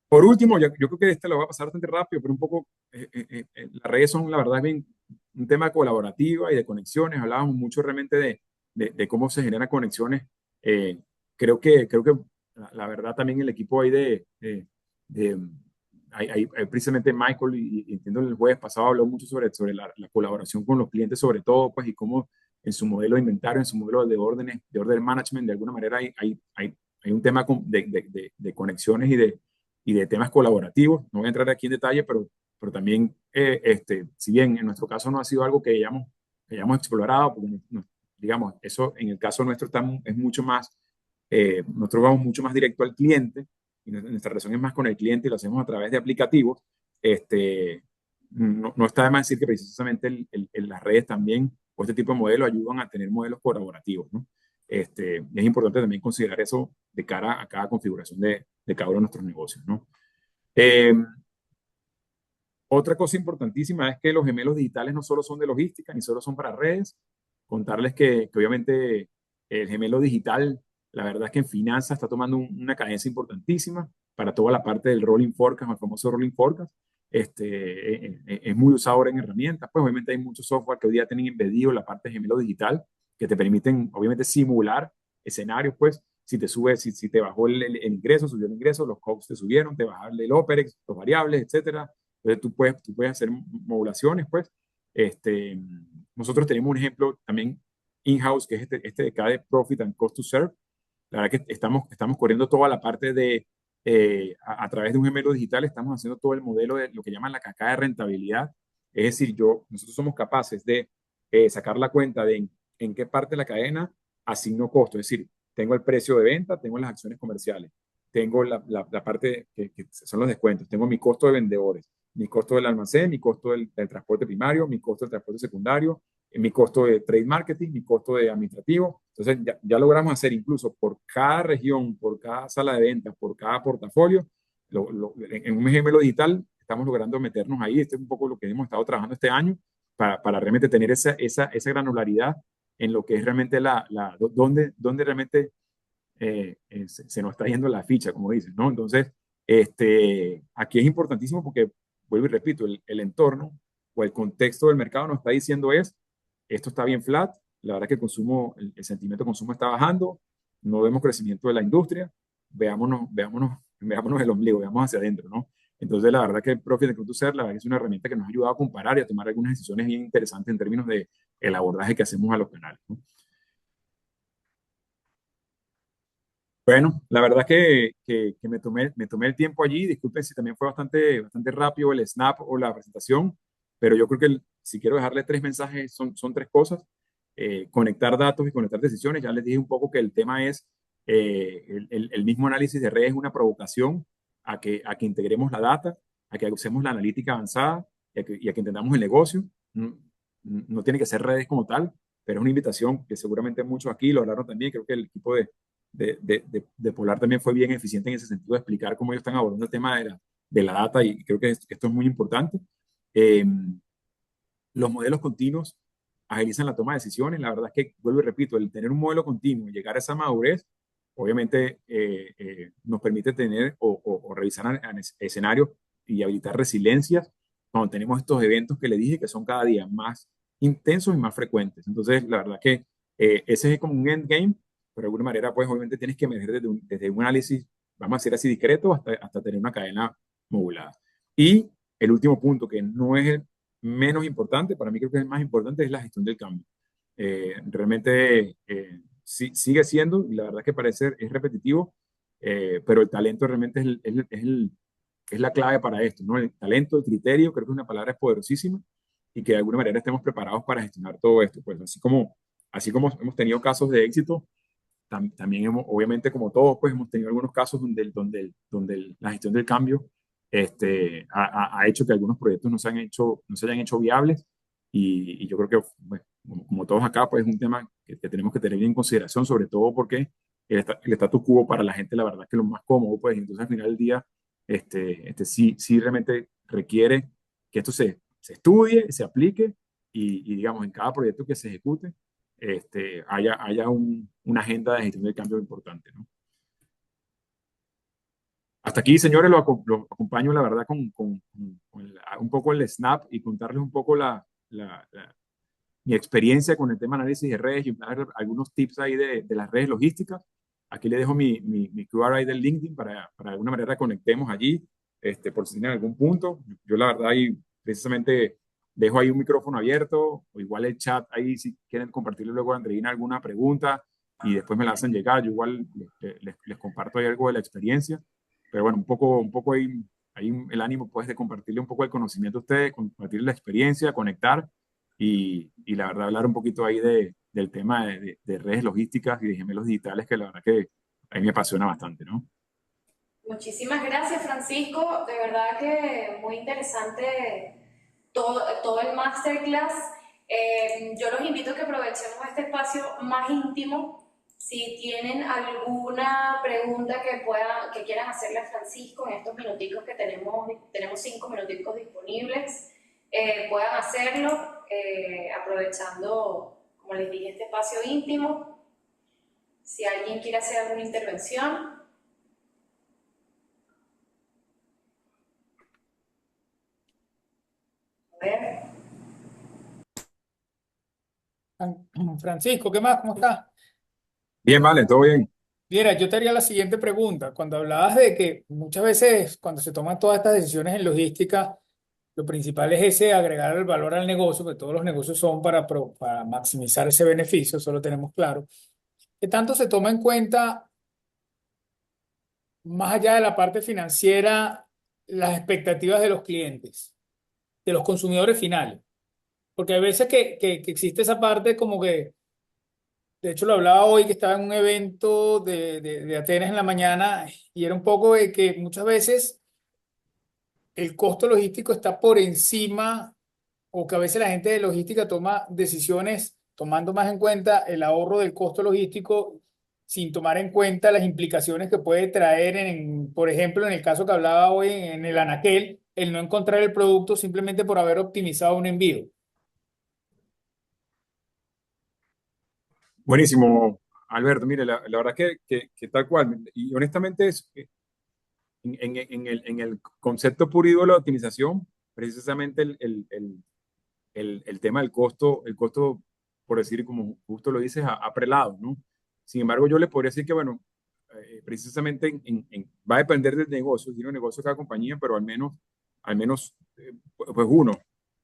Por último, yo creo que este lo voy a pasar bastante rápido, pero un poco, las redes son, la verdad, bien un tema colaborativa y de conexiones. Hablábamos mucho realmente de cómo se generan conexiones. Creo que la verdad también el equipo ahí de- hay precisamente Michael, y entiendo el jueves pasado habló mucho sobre la colaboración con los clientes, sobre todo, pues, y cómo en su modelo de inventario, en su modelo de órdenes, de order management, de alguna manera hay un tema de conexiones y de temas colaborativos. No voy a entrar aquí en detalle, pero también, si bien en nuestro caso no ha sido algo que hayamos explorado, porque digamos, eso en el caso nuestro es mucho más, nosotros vamos mucho más directo al cliente y nuestra relación es más con el cliente y lo hacemos a través de aplicativos. este, no está de más decir que precisamente las redes también, o este tipo de modelos, ayudan a tener modelos colaborativos, ¿no? Es importante también considerar eso de cara a cada configuración de cada uno de nuestros negocios, ¿no? Eh, Otra cosa importantísima es que los gemelos digitales no solo son de logística, ni solo son para redes. Contarles que obviamente el gemelo digital, la verdad es que en finanzas está tomando una cadencia importantísima para toda la parte del rolling forecast, el famoso rolling forecast. Es muy usado ahora en herramientas, pues obviamente hay mucho software que hoy día tienen embedido la parte de gemelo digital que te permiten obviamente simular escenarios, pues si te sube, si te bajó el ingreso, subió el ingreso, los costs te subieron, te bajaron el OPEX, los variables, etcétera. Entonces tú puedes hacer modulaciones, pues. Este, Nosotros tenemos un ejemplo también in-house, que es este de cada de Profit and Cost to Serve. La verdad que estamos corriendo toda la parte de, a través de un gemelo digital, estamos haciendo todo el modelo de lo que llaman la cascada de rentabilidad. Es decir, nosotros somos capaces de sacar la cuenta de en qué parte de la cadena asigno costo. Es decir, tengo el precio de venta, tengo las acciones comerciales, tengo la parte que son los descuentos, tengo mi costo de vendedores, mi costo del almacén, mi costo del transporte primario, mi costo del transporte secundario, mi costo de trade marketing, mi costo de administrativo. Entonces ya logramos hacer incluso por cada región, por cada sala de ventas, por cada portafolio, en un gemelo digital estamos logrando meternos ahí. Este es un poco lo que hemos estado trabajando este año para realmente tener esa granularidad en lo que es realmente donde realmente se nos está yendo la ficha, como dicen, ¿no? Entonces, aquí es importantísimo porque, vuelvo y repito, el entorno o el contexto del mercado nos está diciendo esto está bien flat, la verdad que el sentimiento de consumo está bajando, no vemos crecimiento de la industria, veámonos el ombligo, veamos hacia adentro, ¿no? Entonces, la verdad que el Profit de Ser, la verdad que es una herramienta que nos ha ayudado a comparar y a tomar algunas decisiones bien interesantes en términos de el abordaje que hacemos a los canales, ¿no? Bueno, la verdad que me tomé el tiempo allí. Disculpen si también fue bastante rápido el snap o la presentación, pero yo creo que si quiero dejarle tres mensajes, son tres cosas. Conectar datos y conectar decisiones. Ya les dije un poco que el tema es el mismo análisis de redes es una provocación a que integremos la data, a que usemos la analítica avanzada y a que entendamos el negocio. No, no tiene que ser redes como tal, pero es una invitación que seguramente muchos aquí lo hablaron también. Creo que el equipo de Polar también fue bien eficiente en ese sentido de explicar cómo ellos están abordando el tema de la data y creo que esto es muy importante. Eh, los modelos continuos agilizan la toma de decisiones. La verdad es que, vuelvo y repito, el tener un modelo continuo y llegar a esa madurez, obviamente nos permite tener o revisar escenarios y habilitar resiliencias cuando tenemos estos eventos que le dije que son cada día más intensos y más frecuentes. Entonces, la verdad que ese es como un endgame, pero de alguna manera, pues obviamente tienes que emerger desde un análisis, vamos a decir así, discreto hasta tener una cadena modulada. Y el último punto, que no es el menos importante, para mí creo que es el más importante, es la gestión del cambio. Realmente sigue siendo, y la verdad que parece es repetitivo, pero el talento realmente es la clave para esto, ¿no? El talento, el criterio, creo que es una palabra poderosísima y que de alguna manera estemos preparados para gestionar todo esto. Pues así como hemos tenido casos de éxito, también obviamente como todos, pues hemos tenido algunos casos donde la gestión del cambio ha hecho que algunos proyectos no se hayan hecho viables y yo creo que, bueno, como todos acá, pues es un tema que tenemos que tener en consideración, sobre todo porque el status quo para la gente, la verdad es que es lo más cómodo, pues entonces al final del día, sí realmente requiere que esto se estudie, se aplique y digamos, en cada proyecto que se ejecute, haya una agenda de gestión del cambio importante, ¿no? Hasta aquí, señores, lo acompaño, la verdad, un poco el snap y contarles un poco mi experiencia con el tema de análisis de redes y dar algunos tips ahí de las redes logísticas. aquí le dejo mi QRI del LinkedIn para de alguna manera conectemos allí, por si tienen algún punto. Yo la verdad ahí precisamente dejo ahí un micrófono abierto, o igual el chat ahí si quieren compartirle luego a Andreina alguna pregunta y después me la hacen llegar. Yo igual les comparto ahí algo de la experiencia, pero bueno, un poco ahí el ánimo pues de compartirle un poco el conocimiento a ustedes, compartirle la experiencia, conectar y la verdad hablar un poquito ahí del tema de redes logísticas y de gemelos digitales, que la verdad que a mí me apasiona bastante, ¿no? Muchísimas gracias, Francisco. De verdad que muy interesante todo el masterclass. Yo los invito a que aprovechemos este espacio más íntimo. Si tienen alguna pregunta que quieran hacerle a Francisco en estos minuticos que tenemos 5 minuticos disponibles, puedan hacerlo aprovechando, como les dije, este espacio íntimo. Si alguien quiere hacer alguna intervención, a ver. Francisco, ¿qué más? ¿Cómo estás? Bien, vale, todo bien. Mira, yo te haría la siguiente pregunta. Cuando hablabas de que muchas veces cuando se toman todas estas decisiones en logística, lo principal es ese agregar el valor al negocio, que todos los negocios son para maximizar ese beneficio, eso lo tenemos claro. ¿Qué tanto se toma en cuenta, más allá de la parte financiera, las expectativas de los clientes, de los consumidores finales? Porque hay veces que existe esa parte como que. De hecho, lo hablaba hoy que estaba en un evento de Atenas en la mañana y era un poco de que muchas veces el costo logístico está por encima o que a veces la gente de logística toma decisiones tomando más en cuenta el ahorro del costo logístico sin tomar en cuenta las implicaciones que puede traer por ejemplo, en el caso que hablaba hoy en el anaquel, el no encontrar el producto simplemente por haber optimizado un envío. Buenísimo, Alberto. Mire, la verdad que tal cual. Y honestamente, en el concepto puro y duro de la optimización, precisamente el tema del costo, el costo, por decir, como justo lo dices, ha prelado, ¿no? Sin embargo, yo le podría decir que, bueno, precisamente va a depender del negocio, tiene un negocio cada compañía, pero al menos pues uno.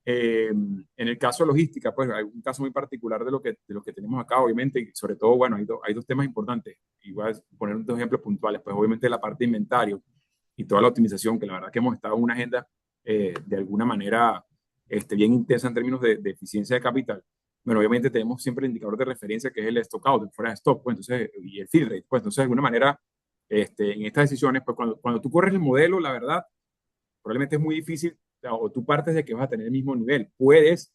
En el caso de logística, pues hay un caso muy particular de lo que tenemos acá, obviamente, y sobre todo, bueno, hay dos temas importantes. Y voy a poner dos ejemplos puntuales, pues obviamente la parte de inventario y toda la optimización, que la verdad que hemos estado en una agenda de alguna manera bien intensa en términos de eficiencia de capital. Bueno, obviamente tenemos siempre el indicador de referencia que es el stock out, el fuera de stock, pues entonces, y el fill rate, pues entonces de alguna manera en estas decisiones, pues cuando tú corres el modelo, la verdad, probablemente es muy difícil o tú partes de que vas a tener el mismo nivel. Puedes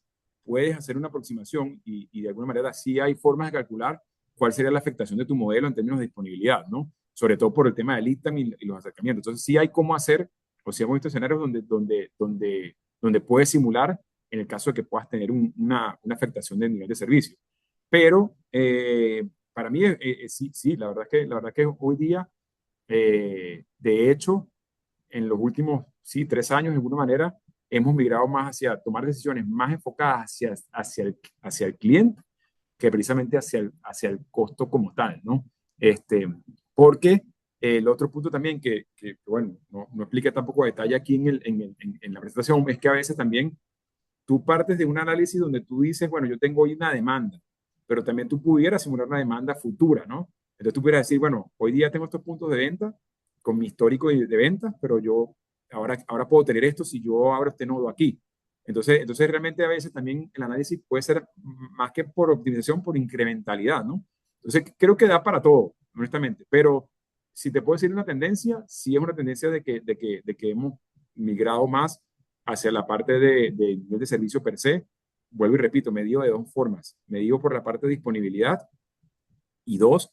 hacer una aproximación y de alguna manera sí hay formas de calcular cuál sería la afectación de tu modelo en términos de disponibilidad, ¿no? Sobre todo por el tema del lead time y los acercamientos. Entonces sí hay cómo hacer, o sí hemos visto escenarios donde puedes simular en el caso de que puedas tener una afectación del nivel de servicio. Pero para mí sí, sí, la verdad que hoy día, de hecho, en los últimos, sí, 3 años, de alguna manera, hemos migrado más hacia tomar decisiones más enfocadas hacia el cliente que precisamente hacia el costo como tal, ¿no? Porque el otro punto también bueno, no explica tampoco a detalle aquí en la presentación, es que a veces también tú partes de un análisis donde tú dices, bueno, yo tengo hoy una demanda, pero también tú pudieras simular una demanda futura, ¿no? Entonces tú pudieras decir, bueno, hoy día tengo estos puntos de venta con mi histórico de ventas, pero yo ahora puedo tener esto si yo abro este nodo aquí. Entonces realmente a veces también el análisis puede ser más que por optimización, por incrementalidad, ¿no? Entonces creo que da para todo, honestamente, pero si te puedo decir una tendencia, sí es una tendencia de que hemos migrado más hacia la parte de nivel de servicio per se. Vuelvo y repito, medido de dos formas. Medido por la parte de disponibilidad y dos,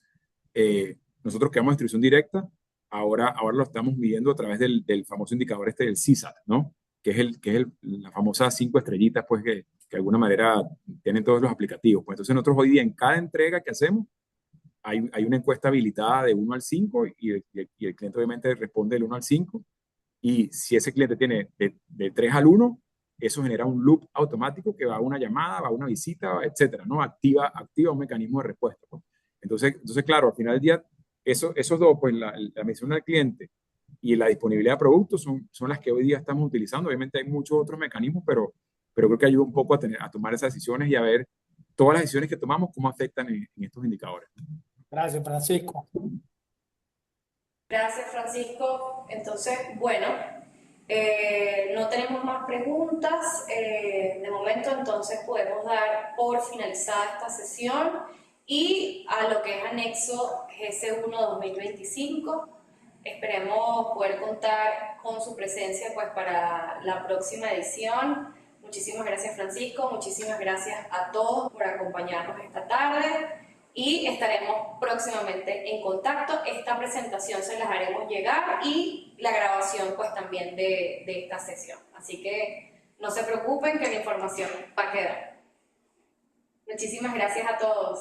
nosotros que damos distribución directa, ahora lo estamos midiendo a través del famoso indicador del CSAT, ¿no? La famosa 5 estrellitas, pues que de alguna manera tienen todos los aplicativos. Pues entonces nosotros hoy día en cada entrega que hacemos hay una encuesta habilitada de 1 al 5 y el cliente obviamente responde del 1 al 5 y si ese cliente tiene de 3 al 1, eso genera un loop automático que va a una llamada, va a una visita, etcétera, ¿no? Activa un mecanismo de respuesta, pues. Claro, al final del día, esos dos, pues la misión al cliente y la disponibilidad de productos son las que hoy día estamos utilizando. Obviamente hay muchos otros mecanismos, pero creo que ayuda un poco a tomar esas decisiones y a ver todas las decisiones que tomamos, cómo afectan en estos indicadores. Gracias, Francisco. Gracias, Francisco. Entonces, bueno, no tenemos más preguntas de momento, entonces podemos dar por finalizada esta sesión y a lo que es anexo GC1 2025. Esperemos poder contar con su presencia pues, para la próxima edición. Muchísimas gracias, Francisco. Muchísimas gracias a todos por acompañarnos esta tarde y estaremos próximamente en contacto. Esta presentación se las haremos llegar y la grabación pues también de esta sesión. Así que no se preocupen que la información va a quedar. Muchísimas gracias a todos.